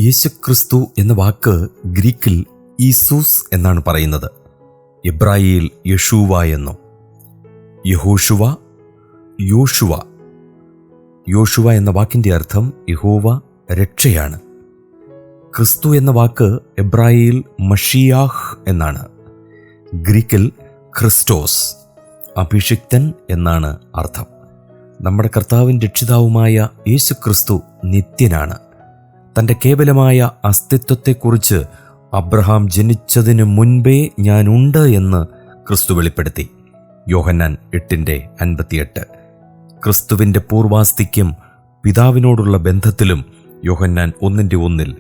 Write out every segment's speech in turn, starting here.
യേശുക്രിസ്തു എന്ന വാക്ക് ഗ്രീക്കിൽ ഈസൂസ് എന്നാണ് പറയുന്നത്. എബ്രായിയിൽ യശൂവ എന്നും. യഹോഷുവ, യോഷുവ. യോഷുവ എന്ന വാക്കിൻ്റെ അർത്ഥം യഹോവ രക്ഷയാണ്. ക്രിസ്തു എന്ന വാക്ക് എബ്രായിയിൽ മഷിയാഹ് എന്നാണ്. ഗ്രീക്കിൽ ക്രിസ്റ്റോസ്, അഭിഷിക്തൻ എന്നാണ് അർത്ഥം. നമ്മുടെ കർത്താവും രക്ഷിതാവുമായ യേശുക്രിസ്തു നിത്യനാണ്. തൻ്റെ കേവലമായ അസ്തിത്വത്തെക്കുറിച്ച് അബ്രഹാം ജനിച്ചതിന് മുൻപേ ഞാനുണ്ട് എന്ന് ക്രിസ്തു വെളിപ്പെടുത്തി. യോഹന്നാൻ 8:58. ക്രിസ്തുവിൻ്റെ പൂർവാസ്തിക്യം പിതാവിനോടുള്ള ബന്ധത്തിലും യോഹന്നാൻ 1:1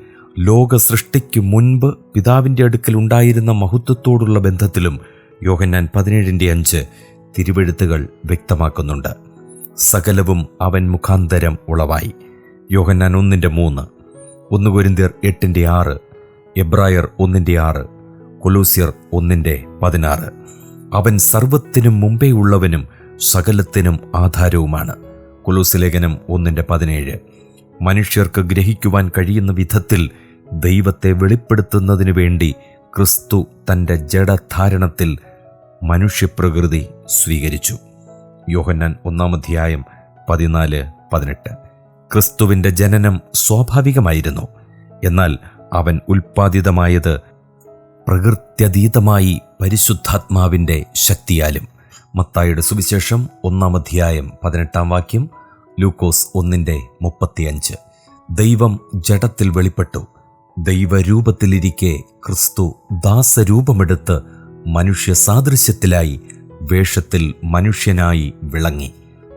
ലോക സൃഷ്ടിക്ക് മുൻപ് പിതാവിൻ്റെ അടുക്കൽ ഉണ്ടായിരുന്ന മഹത്വത്തോടുള്ള ബന്ധത്തിലും യോഹന്നാൻ 17:5 തിരുവെഴുത്തുകൾ വ്യക്തമാക്കുന്നുണ്ട്. സകലവും അവൻ മുഖാന്തരം ഉളവായി. യോഹന്നാൻ 1:3, 1 കൊരിന്ത്യർ 8:6, എബ്രായർ 1:6, കൊലോസ്യർ 1:16. അവൻ സർവത്തിനും മുമ്പേ ഉള്ളവനും സകലത്തിനും ആധാരവുമാണ്. കൊലോസ്യലേഖനം 1:17. മനുഷ്യർക്ക് ഗ്രഹിക്കുവാൻ കഴിയുന്ന വിധത്തിൽ ദൈവത്തെ വെളിപ്പെടുത്തുന്നതിനു വേണ്ടി ക്രിസ്തു തൻ്റെ ജഡധാരണത്തിൽ മനുഷ്യപ്രകൃതി സ്വീകരിച്ചു. യോഹന്നാൻ 1:14-18. ക്രിസ്തുവിൻ്റെ ജനനം സ്വാഭാവികമായിരുന്നു. എന്നാൽ അവൻ ഉൽപ്പാദിതമായത് പ്രകൃത്യതീതമായി പരിശുദ്ധാത്മാവിൻ്റെ ശക്തിയാലും. മത്തായിയുടെ സുവിശേഷം 1:18, ലൂക്കോസ് 1:35. ദൈവം ജഡത്തിൽ വെളിപ്പെട്ടു. ദൈവരൂപത്തിലിരിക്കെ ക്രിസ്തു ദാസരൂപമെടുത്ത് മനുഷ്യ സാദൃശ്യത്തിലായി വേഷത്തിൽ മനുഷ്യനായി വിളങ്ങി.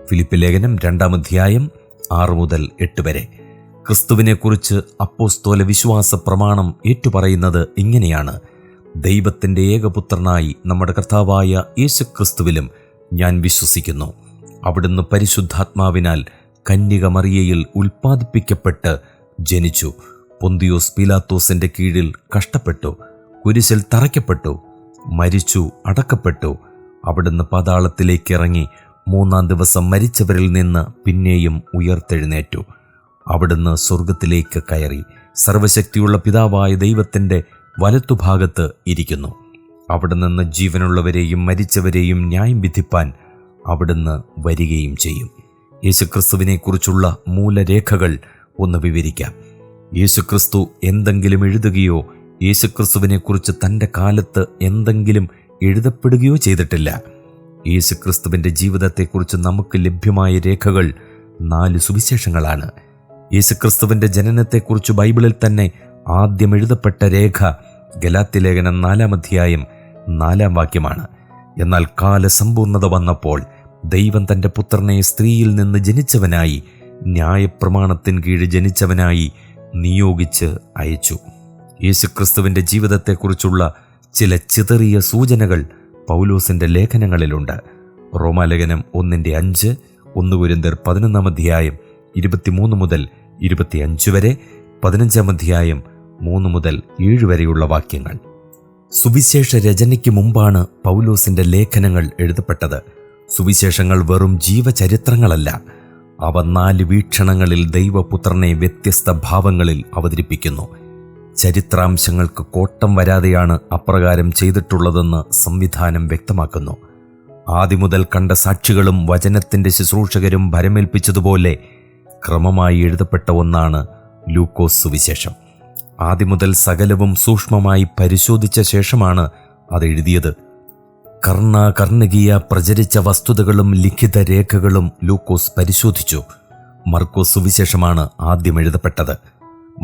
ഫിലിപ്പി ലേഖനം 2:6-8. ക്രിസ്തുവിനെക്കുറിച്ച് അപ്പോസ്തോല വിശ്വാസ പ്രമാണം ഏറ്റുപറയുന്നത് ഇങ്ങനെയാണ്: ദൈവത്തിൻ്റെ ഏകപുത്രനായി നമ്മുടെ കർത്താവായ യേശുക്രിസ്തുവിലും ഞാൻ വിശ്വസിക്കുന്നു. അവിടുന്ന് പരിശുദ്ധാത്മാവിനാൽ കന്യക മറിയയിൽ ഉൽപ്പാദിപ്പിക്കപ്പെട്ട് ജനിച്ചു. പൊന്തിയോസ് പീലാത്തോസിൻ്റെ കീഴിൽ കഷ്ടപ്പെട്ടു, കുരിശിൽ തറയ്ക്കപ്പെട്ടു, മരിച്ചു, അടക്കപ്പെട്ടു. അവിടുന്ന് പാതാളത്തിലേക്ക് ഇറങ്ങി 3-ാം ദിവസം മരിച്ചവരിൽ നിന്ന് പിന്നെയും ഉയർത്തെഴുന്നേറ്റു. അവിടുന്ന് സ്വർഗത്തിലേക്ക് കയറി സർവശക്തിയുള്ള പിതാവായ ദൈവത്തിൻ്റെ വലത്തുഭാഗത്ത് ഇരിക്കുന്നു. അവിടെ നിന്ന് ജീവനുള്ളവരെയും മരിച്ചവരെയും ന്യായം വിധിപ്പാൻ അവിടുന്ന് വരികയും ചെയ്യും. യേശുക്രിസ്തുവിനെക്കുറിച്ചുള്ള മൂലരേഖകൾ ഒന്ന് വിവരിക്കാം. യേശുക്രിസ്തു എന്തെങ്കിലും എഴുതുകയോ യേശുക്രിസ്തുവിനെക്കുറിച്ച് തൻ്റെ കാലത്ത് എന്തെങ്കിലും എഴുതപ്പെടുകയോ ചെയ്തിട്ടില്ല. യേശുക്രിസ്തുവിൻ്റെ ജീവിതത്തെക്കുറിച്ച് നമുക്ക് ലഭ്യമായ രേഖകൾ 4 സുവിശേഷങ്ങളാണ്. യേശുക്രിസ്തുവിൻ്റെ ജനനത്തെക്കുറിച്ച് ബൈബിളിൽ തന്നെ ആദ്യം എഴുതപ്പെട്ട രേഖ ഗലാത്യലേഖനം 4:4 എന്നാൽ കാലസമ്പൂർണത വന്നപ്പോൾ ദൈവം തൻ്റെ പുത്രനെ സ്ത്രീയിൽ നിന്ന് ജനിച്ചവനായി, ന്യായപ്രമാണത്തിന് കീഴ് ജനിച്ചവനായി നിയോഗിച്ച് അയച്ചു. യേശുക്രിസ്തുവിൻ്റെ ജീവിതത്തെക്കുറിച്ചുള്ള ചില ചിതറിയ സൂചനകൾ പൗലോസിൻ്റെ ലേഖനങ്ങളിലുണ്ട്. റോമാലേഖനം 1:5, 1 കൊരിന്ത്യർ 11:23-25 വരെ, 15 3-7 വരെയുള്ള വാക്യങ്ങൾ. സുവിശേഷ രചനയ്ക്ക് മുമ്പാണ് പൗലോസിൻ്റെ ലേഖനങ്ങൾ എഴുതപ്പെട്ടത്. സുവിശേഷങ്ങൾ വെറും ജീവചരിത്രങ്ങളല്ല. അവ 4 വീക്ഷണങ്ങളിൽ ദൈവപുത്രനെ വ്യത്യസ്ത ഭാവങ്ങളിൽ അവതരിപ്പിക്കുന്നു. ചരിത്രാംശങ്ങൾക്ക് കോട്ടം വരാതെയാണ് അപ്രകാരം ചെയ്തിട്ടുള്ളതെന്ന് സംവിധാനം വ്യക്തമാക്കുന്നു. ആദിമുതൽ കണ്ട സാക്ഷികളും വചനത്തിൻ്റെ ശുശ്രൂഷകരും ഭരമേൽപ്പിച്ചതുപോലെ ക്രമമായി എഴുതപ്പെട്ട ഒന്നാണ് ലൂക്കോസ് സുവിശേഷം. ആദിമുതൽ സകലവും സൂക്ഷ്മമായി പരിശോധിച്ച ശേഷമാണ് അത് എഴുതിയത്. കർണകീയ പ്രചരിച്ച വസ്തുതകളും ലിഖിത രേഖകളും ലൂക്കോസ് പരിശോധിച്ചു. മർക്കോസ് സുവിശേഷമാണ് ആദ്യം എഴുതപ്പെട്ടത്.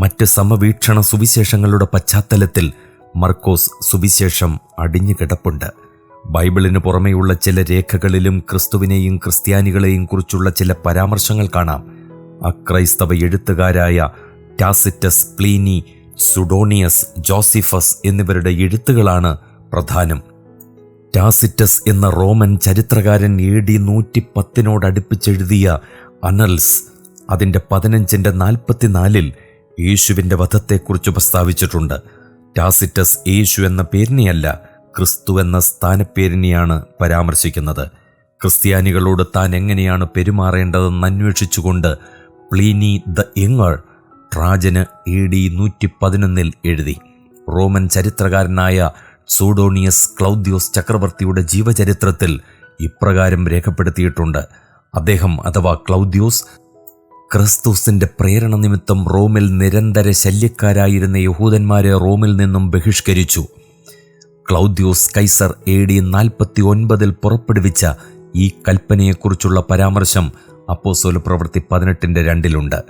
മറ്റ് സമവീക്ഷണ സുവിശേഷങ്ങളുടെ പശ്ചാത്തലത്തിൽ മർക്കോസ് സുവിശേഷം അടിഞ്ഞു കിടപ്പുണ്ട്. ബൈബിളിന് പുറമെയുള്ള ചില രേഖകളിലും ക്രിസ്തുവിനെയും ക്രിസ്ത്യാനികളെയും കുറിച്ചുള്ള ചില പരാമർശങ്ങൾ കാണാം. അക്രൈസ്തവ എഴുത്തുകാരായ ടാസിറ്റസ്, പ്ലീനി, സുഡോണിയസ്, ജോസിഫസ് എന്നിവരുടെ എഴുത്തുകളാണ് പ്രധാനം. ടാസിറ്റസ് എന്ന റോമൻ ചരിത്രകാരൻ AD 110 അനൽസ് അതിൻ്റെ 15:44 യേശുവിൻ്റെ വധത്തെക്കുറിച്ച് പ്രസ്താവിച്ചിട്ടുണ്ട്. ടാസിറ്റസ് യേശു എന്ന പേരിനെയല്ല, ക്രിസ്തു എന്ന സ്ഥാനപ്പേരിനെയാണ് പരാമർശിക്കുന്നത്. ക്രിസ്ത്യാനികളോട് താൻ എങ്ങനെയാണ് പെരുമാറേണ്ടതെന്ന് അന്വേഷിച്ചുകൊണ്ട് പ്ലീനി ദ യങ്ങർ ട്രാജന് AD 111 എഴുതി. റോമൻ ചരിത്രകാരനായ സൂഡോണിയസ് ക്ലൗദ്യോസ് ചക്രവർത്തിയുടെ ജീവചരിത്രത്തിൽ ഇപ്രകാരം രേഖപ്പെടുത്തിയിട്ടുണ്ട്. അദ്ദേഹം അഥവാ ക്ലൗദ്യോസ് ക്രിസ്തുസിന്റെ പ്രേരണ നിമിത്തം റോമിൽ നിരന്തര ശല്യക്കാരായിരുന്ന യഹൂദന്മാരെ റോമിൽ നിന്നും ബഹിഷ്കരിച്ചു. ക്ലൗദ്യോസ് കൈസർ AD 49 പുറപ്പെടുവിച്ച ഈ കൽപ്പനയെക്കുറിച്ചുള്ള പരാമർശം അപ്പോസ്തല പ്രവൃത്തി 18:2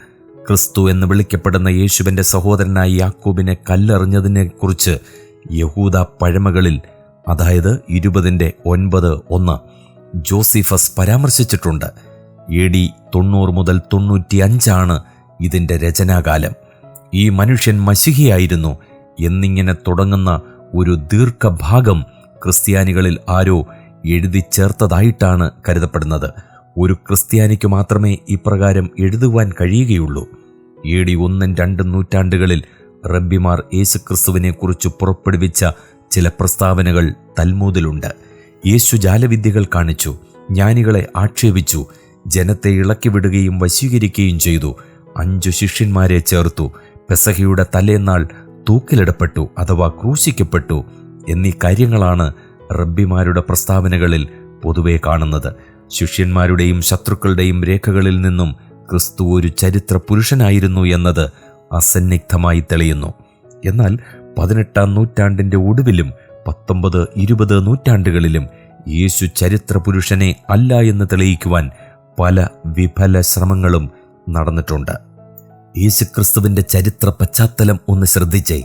ക്രിസ്തു എന്ന് വിളിക്കപ്പെടുന്ന യേശുവിൻ്റെ സഹോദരനായ യാക്കോബിനെ കല്ലെറിഞ്ഞതിനെക്കുറിച്ച് യഹൂദ പഴമകളിൽ, അതായത് 20:9 ജോസിഫസ് പരാമർശിച്ചിട്ടുണ്ട്. AD 90 മുതൽ 95 ഇതിൻ്റെ രചനാകാലം. ഈ മനുഷ്യൻ മശിഹിയായിരുന്നു എന്നിങ്ങനെ തുടങ്ങുന്ന ഒരു ദീർഘഭാഗം ക്രിസ്ത്യാനികളിൽ ആരോ എഴുതി ചേർത്തതായിട്ടാണ് കരുതപ്പെടുന്നത്. ഒരു ക്രിസ്ത്യാനിക്ക് മാത്രമേ ഇപ്രകാരം എഴുതുവാൻ കഴിയുകയുള്ളൂ. AD 1-2 നൂറ്റാണ്ടുകളിൽ റബ്ബിമാർ യേശുക്രിസ്തുവിനെക്കുറിച്ച് പുറപ്പെടുവിച്ച ചില പ്രസ്താവനകൾ തൽമൂദിലുണ്ട്. യേശു ജാലവിദ്യകൾ കാണിച്ചു, ജ്ഞാനികളെ ആക്ഷേപിച്ചു, ജനത്തെ ഇളക്കിവിടുകയും വശീകരിക്കുകയും ചെയ്തു, 5 ശിഷ്യന്മാരെ ചേർത്തു, പെസഹയുടെ തലേന്നാൾ തൂക്കിലിടപ്പെട്ടു അഥവാ ക്രൂശിക്കപ്പെട്ടു എന്നീ കാര്യങ്ങളാണ് റബ്ബിമാരുടെ പ്രസ്താവനകളിൽ പൊതുവെ കാണുന്നത്. ശിഷ്യന്മാരുടെയും ശത്രുക്കളുടെയും രേഖകളിൽ നിന്നും ക്രിസ്തു ഒരു ചരിത്ര പുരുഷനായിരുന്നു എന്നത് അസന്നിഗ്ധമായി തെളിയുന്നു. എന്നാൽ 18-ാം നൂറ്റാണ്ടിൻ്റെ ഒടുവിലും 19-20 നൂറ്റാണ്ടുകളിലും യേശു ചരിത്ര പുരുഷനെ അല്ല എന്ന് തെളിയിക്കുവാൻ പല വിഫല ശ്രമങ്ങളും നടന്നിട്ടുണ്ട്. യേശുക്രിസ്തുവിൻ്റെ ചരിത്ര പശ്ചാത്തലം ഒന്ന് ശ്രദ്ധിച്ചേ.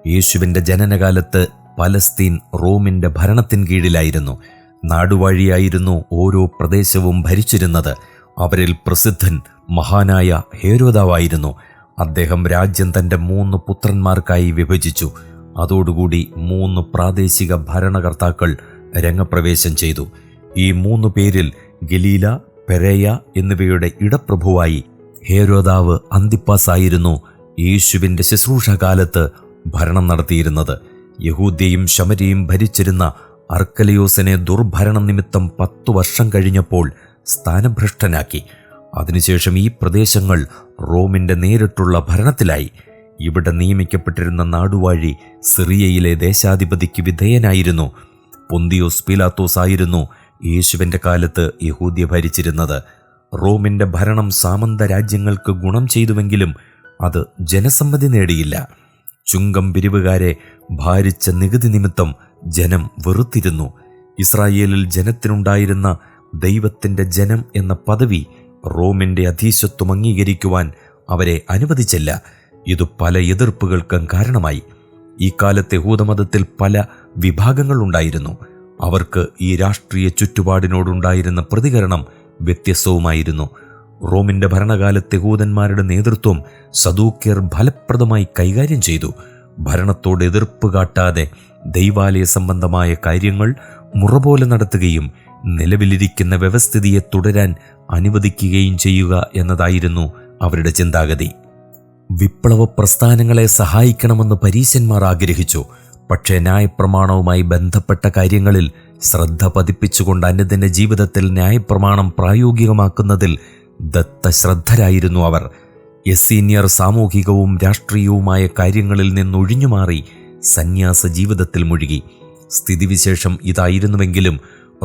യേശുവിൻ്റെ ജനനകാലത്ത് പലസ്തീൻ റോമിൻ്റെ ഭരണത്തിൻ കീഴിലായിരുന്നു. നാടുവാഴിയായിരുന്നു ഓരോ പ്രദേശവും ഭരിച്ചിരുന്നത്. അവരിൽ പ്രസിദ്ധൻ മഹാനായ ഹേരോദാവായിരുന്നു. അദ്ദേഹം രാജ്യം തൻ്റെ 3 പുത്രന്മാർക്കായി വിഭജിച്ചു. അതോടുകൂടി 3 പ്രാദേശിക ഭരണകർത്താക്കൾ രംഗപ്രവേശം ചെയ്തു. ഈ 3 പേരിൽ ഗലീല, പെരേയ എന്നിവയുടെ ഇടപ്രഭുവായി ഹേരോദാവ് അന്തിപ്പാസ് ആയിരുന്നു യേശുവിൻ്റെ ശുശ്രൂഷകാലത്ത് ഭരണം നടത്തിയിരുന്നത്. യഹൂദ്യയും ശമര്യയും ഭരിച്ചിരുന്ന അർക്കലയോസിനെ ദുർഭരണം നിമിത്തം 10 വർഷം കഴിഞ്ഞപ്പോൾ സ്ഥാനഭ്രഷ്ടനാക്കി. അതിനുശേഷം ഈ പ്രദേശങ്ങൾ റോമിൻ്റെ നേരിട്ടുള്ള ഭരണത്തിലായി. ഇവിടെ നിയമിക്കപ്പെട്ടിരുന്ന നാടുവാഴി സിറിയയിലെ ദേശാധിപതിക്ക് വിധേയനായിരുന്നു. പൊന്തിയോസ് പീലാത്തോസ് ആയിരുന്നു യേശുവിൻ്റെ കാലത്ത് യഹൂദ്യ ഭരിച്ചിരുന്നത്. റോമിൻ്റെ ഭരണം സാമന്ത രാജ്യങ്ങൾക്ക് ഗുണം ചെയ്തുവെങ്കിലും അത് ജനസമ്മതി നേടിയില്ല. ചുങ്കം പിരിവുകാരെ ഭാരിച്ച നികുതി നിമിത്തം ജനം വെറുത്തിരുന്നു. ഇസ്രായേലിൽ ജനത്തിനുണ്ടായിരുന്ന ദൈവത്തിൻ്റെ ജനം എന്ന പദവി റോമിൻ്റെ അധീശത്വം അംഗീകരിക്കുവാൻ അവരെ അനുവദിച്ചില്ല. ഇത് പല എതിർപ്പുകൾക്കും കാരണമായി. ഈ കാലത്തെ യഹൂദമതത്തിൽ പല വിഭാഗങ്ങളുണ്ടായിരുന്നു. അവർക്ക് ഈ രാഷ്ട്രീയ ചുറ്റുപാടിനോടുണ്ടായിരുന്ന പ്രതികരണം വ്യത്യസ്തവുമായിരുന്നു. റോമിൻ്റെ ഭരണകാലത്തെ യഹൂദന്മാരുടെ നേതൃത്വം സദൂക്യർ ഫലപ്രദമായി കൈകാര്യം ചെയ്തു. ഭരണത്തോട് എതിർപ്പ് കാട്ടാതെ ദൈവാലയ സംബന്ധമായ കാര്യങ്ങൾ മുറപോലെ നടത്തുകയും നിലവിലിരിക്കുന്ന വ്യവസ്ഥിതിയെ തുടരാൻ അനുവദിക്കുകയും ചെയ്യുക എന്നതായിരുന്നു അവരുടെ ചിന്താഗതി. വിപ്ലവ പ്രസ്ഥാനങ്ങളെ സഹായിക്കണമെന്ന് പരീശന്മാർ ആഗ്രഹിച്ചു. പക്ഷേ ന്യായപ്രമാണവുമായി ബന്ധപ്പെട്ട കാര്യങ്ങളിൽ ശ്രദ്ധ പതിപ്പിച്ചുകൊണ്ട് അനുദിന ജീവിതത്തിൽ ന്യായപ്രമാണം പ്രായോഗികമാക്കുന്നതിൽ ദത്തശ്രദ്ധരായിരുന്നു അവർ. എസ്സീനിയർ സാമൂഹികവും രാഷ്ട്രീയവുമായ കാര്യങ്ങളിൽ നിന്നൊഴിഞ്ഞുമാറി സന്യാസ ജീവിതത്തിൽ മുഴുകി. സ്ഥിതിവിശേഷം ഇതായിരുന്നുവെങ്കിലും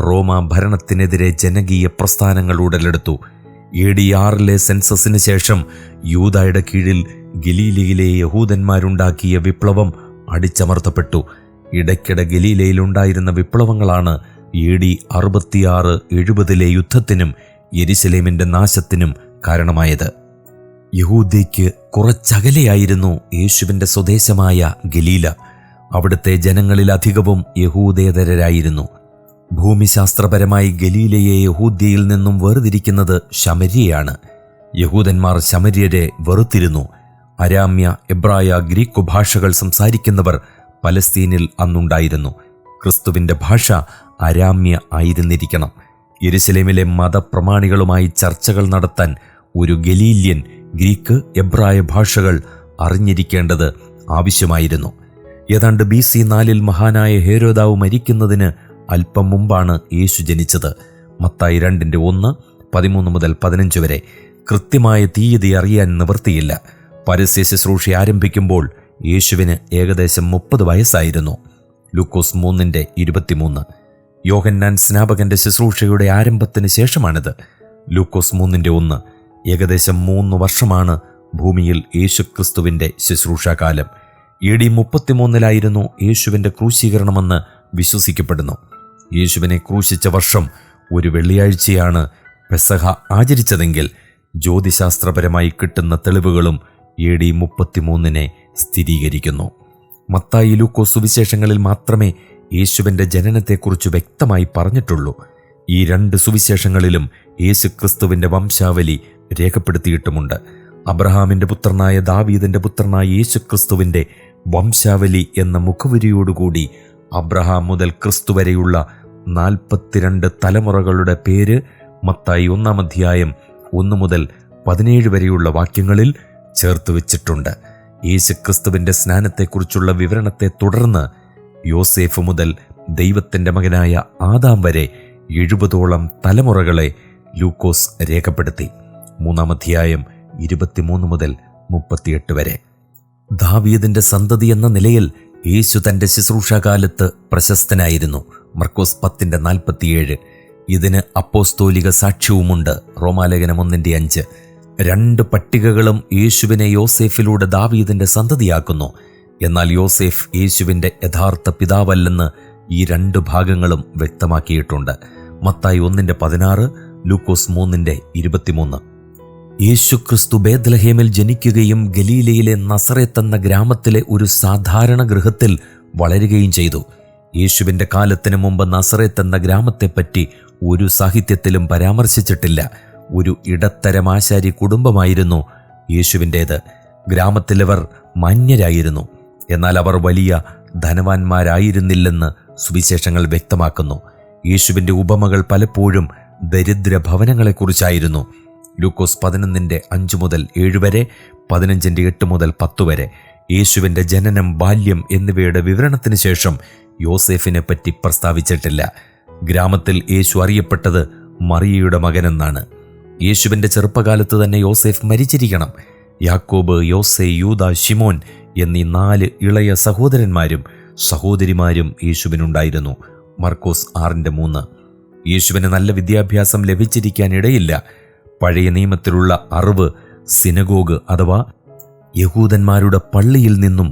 റോമ ഭരണത്തിനെതിരെ ജനകീയ പ്രസ്ഥാനങ്ങൾ ഉടലെടുത്തു. AD 6 സെൻസസിന് ശേഷം യൂദായുടെ കീഴിൽ ഗലീലയിലെ യഹൂദന്മാരുണ്ടാക്കിയ വിപ്ലവം അടിച്ചമർത്തപ്പെട്ടു. ഇടയ്ക്കിടെ ഗലീലയിലുണ്ടായിരുന്ന വിപ്ലവങ്ങളാണ് AD 66-70 യുദ്ധത്തിനും യെരുശലേമിൻ്റെ നാശത്തിനും കാരണമായത്. യഹൂദയ്ക്ക് കുറച്ചകലെയായിരുന്നു യേശുവിൻ്റെ സ്വദേശമായ ഗലീല. അവിടുത്തെ ജനങ്ങളിലധികവും യഹൂദേതരരായിരുന്നു. ഭൂമിശാസ്ത്രപരമായി ഗലീലയെ യഹൂദ്യയിൽ നിന്നും വേർതിരിക്കുന്നത് ശമര്യയാണ്. യഹൂദന്മാർ ശമര്യരെ വെറുത്തിരുന്നു. അരാമ്യ, എബ്രായ, ഗ്രീക്ക് ഭാഷകൾ സംസാരിക്കുന്നവർ പലസ്തീനിൽ അന്നുണ്ടായിരുന്നു. ക്രിസ്തുവിൻ്റെ ഭാഷ അരാമ്യ ആയിരുന്നിരിക്കണം. യെരുശലേമിലെ മതപ്രമാണികളുമായി ചർച്ചകൾ നടത്താൻ ഒരു ഗലീല്യൻ ഗ്രീക്ക്, എബ്രായ ഭാഷകൾ അറിഞ്ഞിരിക്കേണ്ടത് ആവശ്യമായിരുന്നു. ഏതാണ്ട് BC 4 മഹാനായ ഹേരോദാവ് മരിക്കുന്നതിന് അല്പം മുമ്പാണ് യേശു ജനിച്ചത്. മത്തായി 2:1, 13 മുതൽ 15 വരെ. കൃത്യമായ തീയതി അറിയാൻ നിവൃത്തിയില്ല. പരസ്യ ശുശ്രൂഷ ആരംഭിക്കുമ്പോൾ യേശുവിന് ഏകദേശം 30 വയസ്സായിരുന്നു. ലൂക്കോസ് 3:23. യോഹന്നാൻ സ്നാപകന്റെ ശുശ്രൂഷയുടെ ആരംഭത്തിന് ശേഷമാണിത്. ലൂക്കോസ് 3:1. ഏകദേശം 3 വർഷമാണ് ഭൂമിയിൽ യേശുക്രിസ്തുവിൻ്റെ ശുശ്രൂഷാകാലം. AD 33 യേശുവിൻ്റെ ക്രൂശീകരണമെന്ന് വിശ്വസിക്കപ്പെടുന്നു. യേശുവിനെ ക്രൂശിച്ച വർഷം ഒരു വെള്ളിയാഴ്ചയാണ് പെസഹ ആചരിച്ചതെങ്കിൽ ജ്യോതിശാസ്ത്രപരമായി കിട്ടുന്ന തെളിവുകളും AD 33 സ്ഥിരീകരിക്കുന്നു. മത്തായി, ലൂക്കോസ് സുവിശേഷങ്ങളിൽ മാത്രമേ യേശുവിൻ്റെ ജനനത്തെക്കുറിച്ച് വ്യക്തമായി പറഞ്ഞിട്ടുള്ളൂ. ഈ 2 സുവിശേഷങ്ങളിലും യേശുക്രിസ്തുവിൻ്റെ വംശാവലി രേഖപ്പെടുത്തിയിട്ടുമുണ്ട്. അബ്രഹാമിൻ്റെ പുത്രനായ ദാവീദിൻ്റെ പുത്രനായ യേശുക്രിസ്തുവിൻ്റെ വംശാവലി എന്ന മുഖവുരിയോടുകൂടി അബ്രഹാം മുതൽ ക്രിസ്തു വരെയുള്ള 42 തലമുറകളുടെ പേര് മത്തായി 1 മുതൽ 17 വരെയുള്ള വാക്യങ്ങളിൽ ചേർത്ത് വെച്ചിട്ടുണ്ട്. യേശുക്രിസ്തുവിൻ്റെ സ്നാനത്തെക്കുറിച്ചുള്ള വിവരണത്തെ തുടർന്ന് യോസേഫ് മുതൽ ദൈവത്തിൻ്റെ മകനായ ആദാം വരെ 70ഓളം തലമുറകളെ ലൂക്കോസ് രേഖപ്പെടുത്തി. 23 മുതൽ 38 വരെ. ദാവീദിൻ്റെ സന്തതി എന്ന നിലയിൽ യേശു തൻ്റെ ശുശ്രൂഷാകാലത്ത് പ്രശസ്തനായിരുന്നു. മർക്കോസ് 10:47. ഇതിന് അപ്പോസ്തോലിക സാക്ഷ്യവുമുണ്ട്. റോമാലേഖനം 1:5. 2 പട്ടികകളും യേശുവിനെ യോസേഫിലൂടെ ദാവീദിൻ്റെ സന്തതിയാക്കുന്നു. എന്നാൽ യോസേഫ് യേശുവിൻ്റെ യഥാർത്ഥ പിതാവല്ലെന്ന് ഈ 2 ഭാഗങ്ങളും വ്യക്തമാക്കിയിട്ടുണ്ട്. മത്തായി 1:16, ലൂക്കോസ് 3:23. യേശുക്രിസ്തു ബേത്ലഹേമിൽ ജനിക്കുകയും ഗലീലയിലെ നസറേത്ത് എന്ന ഗ്രാമത്തിലെ ഒരു സാധാരണ ഗൃഹത്തിൽ വളരുകയും ചെയ്തു. യേശുവിൻ്റെ കാലത്തിന് മുമ്പ് നസറേത്ത് എന്ന ഗ്രാമത്തെപ്പറ്റി ഒരു സാഹിത്യത്തിലും പരാമർശിച്ചിട്ടില്ല. ഒരു ഇടത്തരം ആശാരി കുടുംബമായിരുന്നു യേശുവിൻ്റേത്. ഗ്രാമത്തിലവർ മാന്യരായിരുന്നു. എന്നാൽ അവർ വലിയ ധനവാന്മാരായിരുന്നില്ലെന്ന് സുവിശേഷങ്ങൾ വ്യക്തമാക്കുന്നു. യേശുവിൻ്റെ ഉപമകൾ പലപ്പോഴും ദരിദ്ര ഭവനങ്ങളെക്കുറിച്ചായിരുന്നു. ലൂക്കോസ് 11:5 മുതൽ 7 വരെ, 15:8 മുതൽ 10 വരെ. യേശുവിൻ്റെ ജനനം, ബാല്യം എന്നിവയുടെ വിവരണത്തിന് ശേഷം യോസേഫിനെ പറ്റി പ്രസ്താവിച്ചിട്ടില്ല. ഗ്രാമത്തിൽ യേശു അറിയപ്പെട്ടത് മറിയയുടെ മകനെന്നാണ്. യേശുവിൻ്റെ ചെറുപ്പകാലത്ത് തന്നെ യോസേഫ് മരിച്ചിരിക്കണം. യാക്കോബ്, യോസെ, യൂദാ, ശിമോൻ എന്നീ 4 ഇളയ സഹോദരന്മാരും സഹോദരിമാരും യേശുവിനുണ്ടായിരുന്നു. മർക്കോസ് 6:3. യേശുവിന് നല്ല വിദ്യാഭ്യാസം ലഭിച്ചിരിക്കാനിടയില്ല. പഴയ നിയമത്തിലുള്ള അറിവ് സിനഗോഗ് അഥവാ യഹൂദന്മാരുടെ പള്ളിയിൽ നിന്നും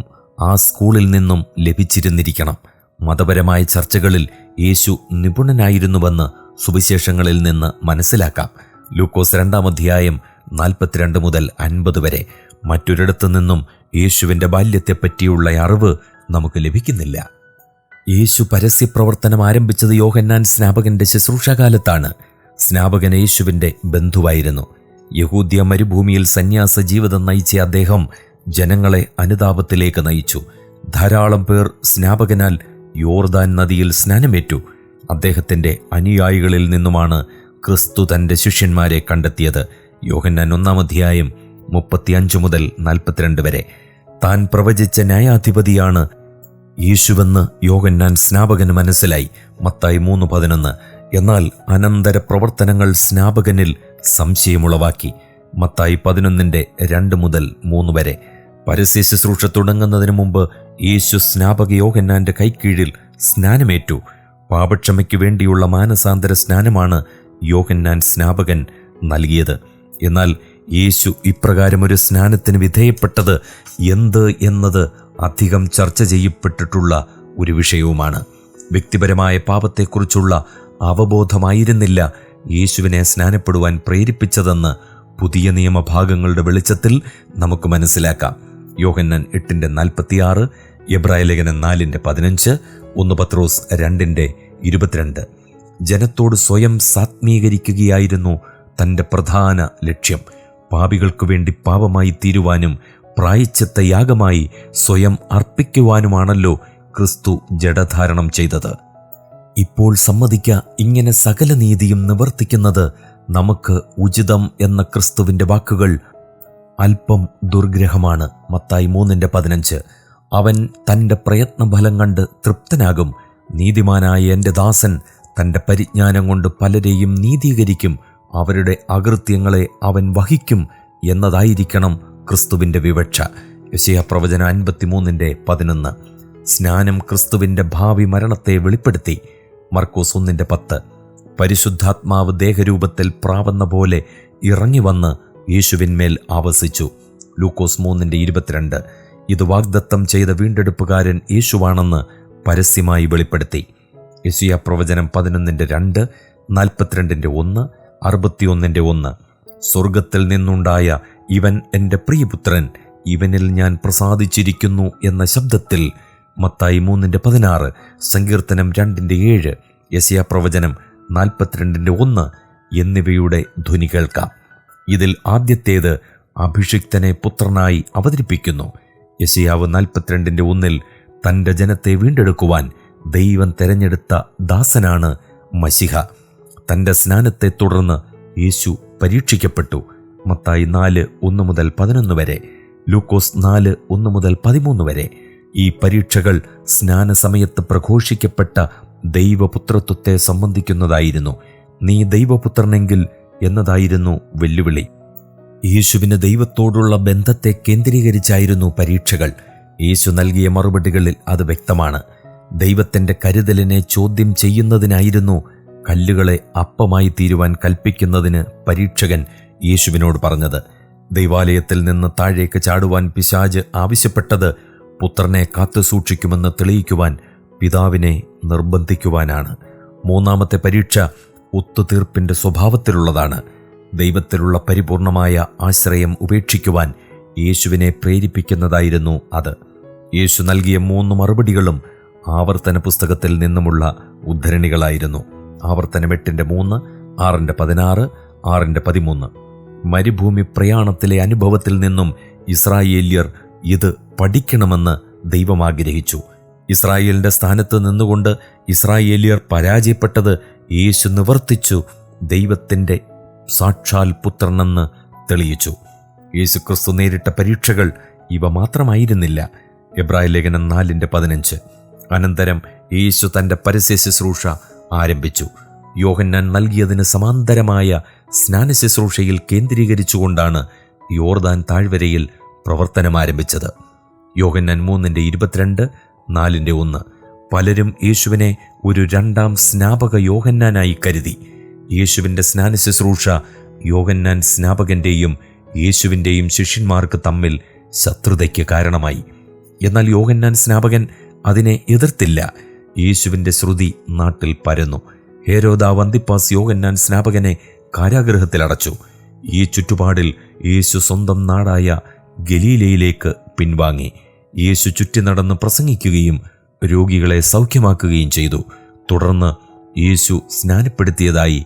ആ സ്കൂളിൽ നിന്നും ലഭിച്ചിരുന്നിരിക്കണം. മതപരമായ ചർച്ചകളിൽ യേശു നിപുണനായിരുന്നുവെന്ന് സുവിശേഷങ്ങളിൽ നിന്ന് മനസ്സിലാക്കാം. ലൂക്കോസ് 2:42 മുതൽ 50 വരെ. മറ്റൊരിടത്തു നിന്നും യേശുവിൻ്റെ ബാല്യത്തെപ്പറ്റിയുള്ള അറിവ് നമുക്ക് ലഭിക്കുന്നില്ല. യേശു പരസ്യപ്രവർത്തനം ആരംഭിച്ചത് യോഹന്നാൻ സ്നാപകന്റെ ശുശ്രൂഷാകാലത്താണ്. സ്നാപകൻ യേശുവിൻ്റെ ബന്ധുവായിരുന്നു. യഹൂദ്യ മരുഭൂമിയിൽ സന്യാസ ജീവിതം നയിച്ച അദ്ദേഹം ജനങ്ങളെ അനുതാപത്തിലേക്ക് നയിച്ചു. ധാരാളം പേർ സ്നാപകനാൽ യോർദാൻ നദിയിൽ സ്നാനമേറ്റു. അദ്ദേഹത്തിൻ്റെ അനുയായികളിൽ നിന്നുമാണ് ക്രിസ്തു തൻ്റെ ശിഷ്യന്മാരെ കണ്ടെത്തിയത്. യോഹന്നാൻ 1:35 മുതൽ 42 വരെ. താൻ പ്രവചിച്ച ന്യായാധിപതിയാണ് യേശുവെന്ന് യോഹന്നാൻ സ്നാപകന് മനസ്സിലായി. മത്തായി 3:11. എന്നാൽ അനന്തര പ്രവർത്തനങ്ങൾ സ്നാപകനിൽ സംശയമുളവാക്കി. മത്തായി 11:2 മുതൽ 3 വരെ. പരസ്യ ശുശ്രൂഷ തുടങ്ങുന്നതിന് മുമ്പ് യേശു സ്നാപക യോഹന്നാന്റെ കൈക്കീഴിൽ സ്നാനമേറ്റു. പാപക്ഷമയ്ക്ക് വേണ്ടിയുള്ള മാനസാന്തര സ്നാനമാണ് യോഹന്നാൻ സ്നാപകൻ നൽകിയത്. എന്നാൽ യേശു ഇപ്രകാരമൊരു സ്നാനത്തിന് വിധേയപ്പെട്ടത് എന്ത് എന്നത് അധികം ചർച്ച ചെയ്യപ്പെട്ടിട്ടുള്ള ഒരു വിഷയവുമാണ്. വ്യക്തിപരമായ പാപത്തെക്കുറിച്ചുള്ള അവബോധമായിരുന്നില്ല യേശുവിനെ സ്നാനപ്പെടുവാൻ പ്രേരിപ്പിച്ചതെന്ന് പുതിയ നിയമഭാഗങ്ങളുടെ വെളിച്ചത്തിൽ നമുക്ക് മനസ്സിലാക്കാം. യോഹന്നാൻ 8:46, എബ്രായ ലേഖനം 4:15, 1 പത്രോസ് 2:22. ജനത്തോട് സ്വയം സാത്മീകരിക്കുകയായിരുന്നു തൻ്റെ പ്രധാന ലക്ഷ്യം. പാപികൾക്കു വേണ്ടി പാപമായി തീരുവാനും പ്രായശ്ചിത്ത യാഗമായി സ്വയം അർപ്പിക്കുവാനുമാണല്ലോ ക്രിസ്തു ജഡധാരണം ചെയ്തത്. ഇപ്പോൾ സമ്മതിക്ക, ഇങ്ങനെ സകല നീതിയും നിവർത്തിക്കുന്നത് നമുക്ക് ഉചിതം എന്ന ക്രിസ്തുവിൻ്റെ വാക്കുകൾ അല്പം ദുർഗ്രഹമാണ്. മത്തായി 3:15. അവൻ തൻ്റെ പ്രയത്നഫലം കണ്ട് തൃപ്തനാകും. നീതിമാനായ എൻ്റെ ദാസൻ തൻ്റെ പരിജ്ഞാനം കൊണ്ട് പലരെയും നീതീകരിക്കും. അവരുടെ അകൃത്യങ്ങളെ അവൻ വഹിക്കും എന്നതായിരിക്കണം ക്രിസ്തുവിൻ്റെ വിവക്ഷ. യെശയ്യാ പ്രവചനം 53:11. സ്നാനം ക്രിസ്തുവിൻ്റെ ഭാവി മരണത്തെ വെളിപ്പെടുത്തി. മർക്കോസ് 1:10. പരിശുദ്ധാത്മാവ് ദേഹരൂപത്തിൽ പ്രാവെന്ന പോലെ ഇറങ്ങി വന്ന് യേശുവിന്മേൽ ആവസിച്ചു. ലൂക്കോസ് 3:22. ഇത് വാഗ്ദത്തം ചെയ്ത വീണ്ടെടുപ്പുകാരൻ യേശുവാണെന്ന് പരസ്യമായി വെളിപ്പെടുത്തി. യെശയ്യാ പ്രവചനം 11:2, 42:1, 61:1. സ്വർഗത്തിൽ നിന്നുണ്ടായ ഇവൻ എൻ്റെ പ്രിയപുത്രൻ, ഇവനിൽ ഞാൻ പ്രസാദിച്ചിരിക്കുന്നു എന്ന ശബ്ദത്തിൽ. മത്തായി 3:16, സങ്കീർത്തനം 2:7, യെശയ്യാ പ്രവചനം 42:1 എന്നിവയുടെ ധ്വനി കേൾക്കാം. ഇതിൽ ആദ്യത്തേത് അഭിഷിക്തനെ പുത്രനായി അവതരിപ്പിക്കുന്നു. യെശയ്യാവ് 42:1 തൻ്റെ ജനത്തെ വീണ്ടെടുക്കുവാൻ ദൈവം തെരഞ്ഞെടുത്ത ദാസനാണ് മശിഹ. തൻ്റെ സ്നാനത്തെ തുടർന്ന് യേശു പരീക്ഷിക്കപ്പെട്ടു. മത്തായി 4:1-11 വരെ, ലൂക്കോസ് 4:1-13 വരെ. ഈ പരീക്ഷകൾ സ്നാനസമയത്ത് പ്രഘോഷിക്കപ്പെട്ട ദൈവപുത്രത്വത്തെ സംബന്ധിക്കുന്നതായിരുന്നു. നീ ദൈവപുത്രനെങ്കിൽ എന്നതായിരുന്നു വെല്ലുവിളി. യേശുവിന് ദൈവത്തോടുള്ള ബന്ധത്തെ കേന്ദ്രീകരിച്ചായിരുന്നു പരീക്ഷകൾ. യേശു നൽകിയ മറുപടികളിൽ അത് വ്യക്തമാണ്. ദൈവത്തിൻ്റെ കരുതലിനെ ചോദ്യം ചെയ്യുന്നതിനായിരുന്നു കല്ലുകളെ അപ്പമായി തീരുവാൻ കൽപ്പിക്കുന്നതിന് പരീക്ഷകൻ യേശുവിനോട് പറഞ്ഞത്. ദൈവാലയത്തിൽ നിന്ന് താഴേക്ക് ചാടുവാൻ പിശാച് ആവശ്യപ്പെട്ടത് പുത്രനെ കാത്തുസൂക്ഷിക്കുമെന്ന് തെളിയിക്കുവാൻ പിതാവിനെ നിർബന്ധിക്കുവാനാണ്. മൂന്നാമത്തെ പരീക്ഷ ഒത്തുതീർപ്പിൻ്റെ സ്വഭാവത്തിലുള്ളതാണ്. ദൈവത്തിലുള്ള പരിപൂർണമായ ആശ്രയം ഉപേക്ഷിക്കുവാൻ യേശുവിനെ പ്രേരിപ്പിക്കുന്നതായിരുന്നു അത്. യേശു നൽകിയ 3 മറുപടികളും ആവർത്തന പുസ്തകത്തിൽ നിന്നുമുള്ള ഉദ്ധരണികളായിരുന്നു. ആവർത്തനം 8:3, 6:16, 6:13. മരുഭൂമി പ്രയാണത്തിലെ അനുഭവത്തിൽ നിന്നും ഇസ്രായേല്യർ ഇത് പഠിക്കണമെന്ന് ദൈവം ആഗ്രഹിച്ചു. ഇസ്രായേലിൻ്റെ സ്ഥാനത്ത് നിന്നുകൊണ്ട് ഇസ്രായേല്യർ പരാജയപ്പെട്ടത് യേശു നിവർത്തിച്ചു ദൈവത്തിൻ്റെ സാക്ഷാൽ പുത്രനെന്ന് തെളിയിച്ചു. യേശുക്രിസ്തു നേരിട്ട പരീക്ഷകൾ ഇവ മാത്രമായിരുന്നില്ല. എബ്രായ ലേഖനം 4:15. അനന്തരം യേശു തൻ്റെ പരസ്യ ശുശ്രൂഷ ആരംഭിച്ചു. യോഹന്നാൻ നൽകിയതിന് സമാന്തരമായ സ്നാന ശുശ്രൂഷയിൽ കേന്ദ്രീകരിച്ചുകൊണ്ടാണ് യോർദാൻ താഴ്വരയിൽ പ്രവർത്തനം ആരംഭിച്ചത്. യോഹന്നാൻ 3:22, 4:1. പലരും യേശുവിനെ ഒരു രണ്ടാം സ്നാപക യോഹന്നാനായി കരുതി. യേശുവിൻ്റെ സ്നാന ശുശ്രൂഷ യോഹന്നാൻ സ്നാപകൻ്റെയും യേശുവിൻ്റെയും ശിഷ്യന്മാർക്ക് തമ്മിൽ ശത്രുതയ്ക്ക് കാരണമായി. എന്നാൽ യോഹന്നാൻ സ്നാപകൻ അതിനെ എതിർത്തില്ല. യേശുവിൻ്റെ ശ്രുതി നാട്ടിൽ പരന്നു. ഹേരോദാവ് അന്തിപ്പാസ് യോഹന്നാൻ സ്നാപകനെ കാരാഗൃഹത്തിലടച്ചു. ഈ ചുറ്റുപാടിൽ യേശു സ്വന്തം നാടായ ഗലീലയിലേക്ക് പിൻവാങ്ങി. യേശു ചുറ്റി നടന്ന് പ്രസംഗിക്കുകയും രോഗികളെ സൗഖ്യമാക്കുകയും ചെയ്തു. തുടർന്ന് യേശു സ്നാനപ്പെടുത്തിയതായി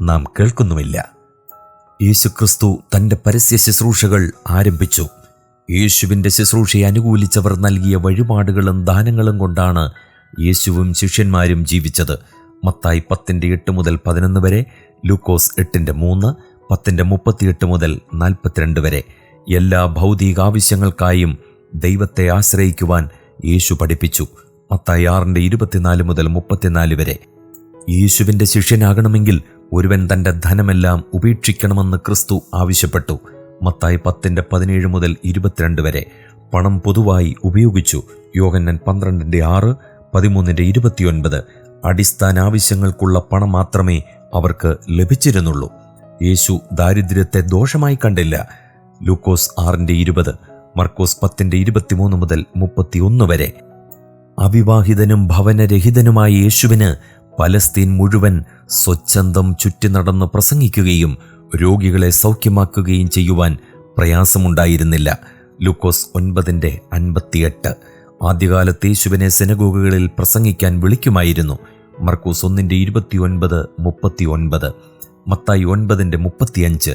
നാം കേൾക്കുന്നുമില്ല. യേശുക്രിസ്തു തൻ്റെ പരസ്യ ശുശ്രൂഷകൾ ആരംഭിച്ചു. യേശുവിൻ്റെ ശുശ്രൂഷയെ അനുകൂലിച്ചവർ നൽകിയ വഴിപാടുകളും ദാനങ്ങളും കൊണ്ടാണ് യേശുവും ശിഷ്യന്മാരും ജീവിച്ചത്. മത്തായി 10:8-11 വരെ, ലൂക്കോസ് 8:3, 10:38-42 വരെ. എല്ലാ ഭൗതിക ആവശ്യങ്ങൾക്കായും ദൈവത്തെ ആശ്രയിക്കുവാൻ യേശു പഠിപ്പിച്ചു. മത്തായി 6:24-34 വരെ. യേശുവിൻ്റെ ശിഷ്യനാകണമെങ്കിൽ ഒരുവൻ തൻ്റെ ധനമെല്ലാം ഉപേക്ഷിക്കണമെന്ന് ക്രിസ്തു ആവശ്യപ്പെട്ടു. മത്തായി 10:17-22 വരെ. പണം പൊതുവായി ഉപയോഗിച്ചു. യോഹന്നാൻ 12:6, 13:29. അടിസ്ഥാന ആവശ്യങ്ങൾക്കുള്ള പണം മാത്രമേ അവർക്ക് ലഭിച്ചിരുന്നുള്ളൂ. യേശു ദാരിദ്ര്യത്തെ ദോഷമായി കണ്ടില്ല. ലൂക്കോസ് 6:20, മർക്കോസ് 10:23-31 വരെ. അവിവാഹിതനും ഭവനരഹിതനുമായ യേശുവിന് പലസ്തീൻ മുഴുവൻ സ്വച്ഛന്തം ചുറ്റി നടന്ന് പ്രസംഗിക്കുകയും രോഗികളെ സൗഖ്യമാക്കുകയും ചെയ്യുവാൻ പ്രയാസമുണ്ടായിരുന്നില്ല. ലൂക്കോസ് 9:58. ആദ്യകാലത്ത് യേശുവിനെ സിനഗോഗുകളിൽ പ്രസംഗിക്കാൻ വിളിക്കുമായിരുന്നു. മർക്കോസ് 1:29-39, മത്തായി 9:35,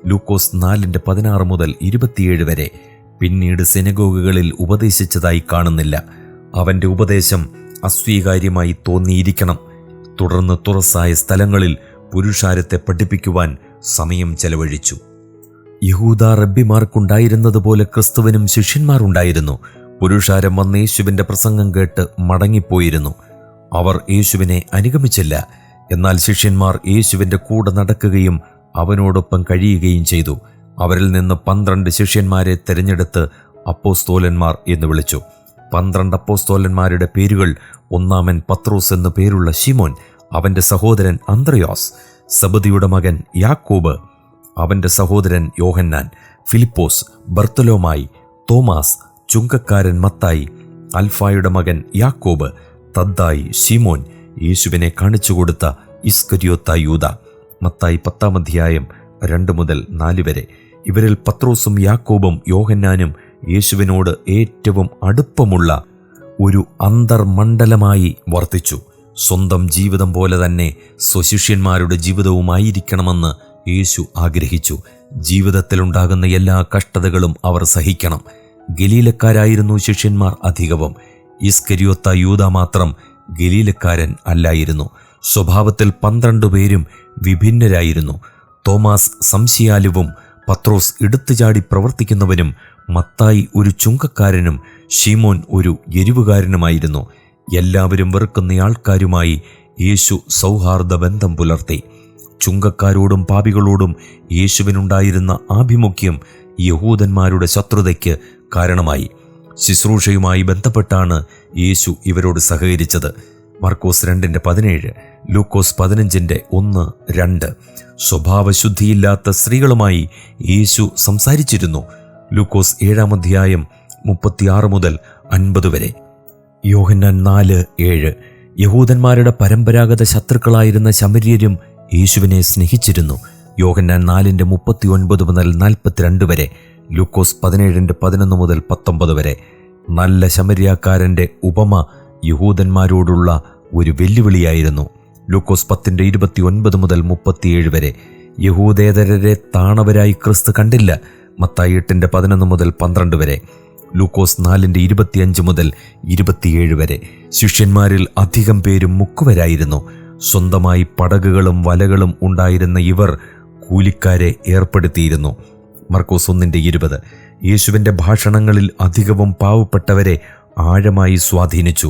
ലൂക്കോസ് 4:16-27 വരെ. പിന്നീട് സിനഗോഗുകളിൽ ഉപദേശിച്ചതായി കാണുന്നില്ല. അവൻ്റെ ഉപദേശം അസ്വീകാര്യമായി തോന്നിയിരിക്കണം. തുടർന്ന് തുറസായ സ്ഥലങ്ങളിൽ പുരുഷാരത്തെ പഠിപ്പിക്കുവാൻ സമയം ചെലവഴിച്ചു. യഹൂദ റബ്ബിമാർക്കുണ്ടായിരുന്നതുപോലെ ക്രിസ്തുവിനും ശിഷ്യന്മാർ ഉണ്ടായിരുന്നു. പുരുഷാരം വന്ന് യേശുവിൻ്റെ പ്രസംഗം കേട്ട് മടങ്ങിപ്പോയിരുന്നു. അവർ യേശുവിനെ അനുഗമിച്ചില്ല. എന്നാൽ ശിഷ്യന്മാർ യേശുവിൻ്റെ കൂടെ നടക്കുകയും അവനോടൊപ്പം കഴിയുകയും ചെയ്തു. അവരിൽ നിന്ന് 12 ശിഷ്യന്മാരെ തിരഞ്ഞെടുത്ത് അപ്പോസ്തോലന്മാർ എന്ന് വിളിച്ചു. 12 അപ്പോസ്തോലന്മാരുടെ പേരുകൾ: ഒന്നാമൻ പത്രോസ് എന്നു പേരുള്ള ശിമോൻ, അവന്റെ സഹോദരൻ അന്ത്രയോസ്, സബദിയുടെ മകൻ യാക്കോബ്, അവന്റെ സഹോദരൻ യോഹന്നാൻ, ഫിലിപ്പോസ്, ബർത്തലോമായി, തോമാസ്, ചുങ്കക്കാരൻ മത്തായി, അൽഫായുടെ മകൻ യാക്കോബ്, തദ്ദായി, ശിമോൻ, യേശുവിനെ കാണിച്ചുകൊടുത്ത ഇസ്കര്യോത്ത യൂദ. മത്തായി 10-ാം അധ്യായം 2 മുതൽ 4 വരെ. ഇവരിൽ പത്രോസും യാക്കോബും യോഹന്നാനും യേശുവിനോട് ഏറ്റവും അടുപ്പമുള്ള ഒരു അന്തർമണ്ഡലമായി വർത്തിച്ചു. സ്വന്തം ജീവിതം പോലെ തന്നെ സ്വശിഷ്യന്മാരുടെ ജീവിതവുമായിരിക്കണമെന്ന് യേശു ആഗ്രഹിച്ചു. ജീവിതത്തിലുണ്ടാകുന്ന എല്ലാ കഷ്ടതകളും അവർ സഹിക്കണം. ഗലീലക്കാരായിരുന്നു ശിഷ്യന്മാർ അധികവും. ഇസ്കര്യോത്ത യൂദ മാത്രം ഗലീലക്കാരൻ അല്ലായിരുന്നു. സ്വഭാവത്തിൽ 12 പേരും വിഭിന്നരായിരുന്നു. തോമാസ് സംശയാലുവും, പത്രോസ് എടുത്തുചാടി പ്രവർത്തിക്കുന്നവനും, മത്തായി ഒരു ചുങ്കക്കാരനും, ശിമോൻ ഒരു എരിവുകാരനുമായിരുന്നു. എല്ലാവരും വെറുക്കുന്ന ആൾക്കാരുമായി യേശു സൗഹാർദ്ദ ബന്ധം പുലർത്തി. ചുങ്കക്കാരോടും പാപികളോടും യേശുവിനുണ്ടായിരുന്ന ആഭിമുഖ്യം യഹൂദന്മാരുടെ ശത്രുതയ്ക്ക് കാരണമായി. ശുശ്രൂഷയുമായി ബന്ധപ്പെട്ടാണ് യേശു ഇവരോട് സഹകരിച്ചത്. മർക്കോസ് 2:17, ലൂക്കോസ് 15:1-2. സ്വഭാവശുദ്ധിയില്ലാത്ത സ്ത്രീകളുമായി യേശു സംസാരിച്ചിരുന്നു. ലൂക്കോസ് 7-ാം അധ്യായം 36 മുതൽ 50 വരെ. യോഹന്നാൻ 4:7. യഹൂദന്മാരുടെ പരമ്പരാഗത ശത്രുക്കളായിരുന്ന ശമര്യരും യേശുവിനെ സ്നേഹിച്ചിരുന്നു. യോഹന്നാൻ 4:39 മുതൽ 42 വരെ. ലൂക്കോസ് 17:11 മുതൽ 19 വരെ. നല്ല ശമര്യാക്കാരൻ്റെ ഉപമ യഹൂദന്മാരോടുള്ള ഒരു വെല്ലുവിളിയായിരുന്നു. ലൂക്കോസ് 10:29 മുതൽ 37 വരെ. യഹൂദേതരരെ താണവരായി ക്രിസ്തു കണ്ടില്ല. മത്തായി 8:11 മുതൽ 12 വരെ. ലൂക്കോസ് 4:25 മുതൽ 27 വരെ. ശിഷ്യന്മാരിൽ അധികം പേരും മുക്കുവരായിരുന്നു. സ്വന്തമായി പടകുകളും വലകളും ഉണ്ടായിരുന്ന ഇവർ കൂലിക്കാരെ ഏർപ്പെടുത്തിയിരുന്നു. മർക്കോസ് 1:20. യേശുവിൻ്റെ ഭാഷണങ്ങളിൽ അധികവും പാവപ്പെട്ടവരെ ആഴമായി സ്വാധീനിച്ചു.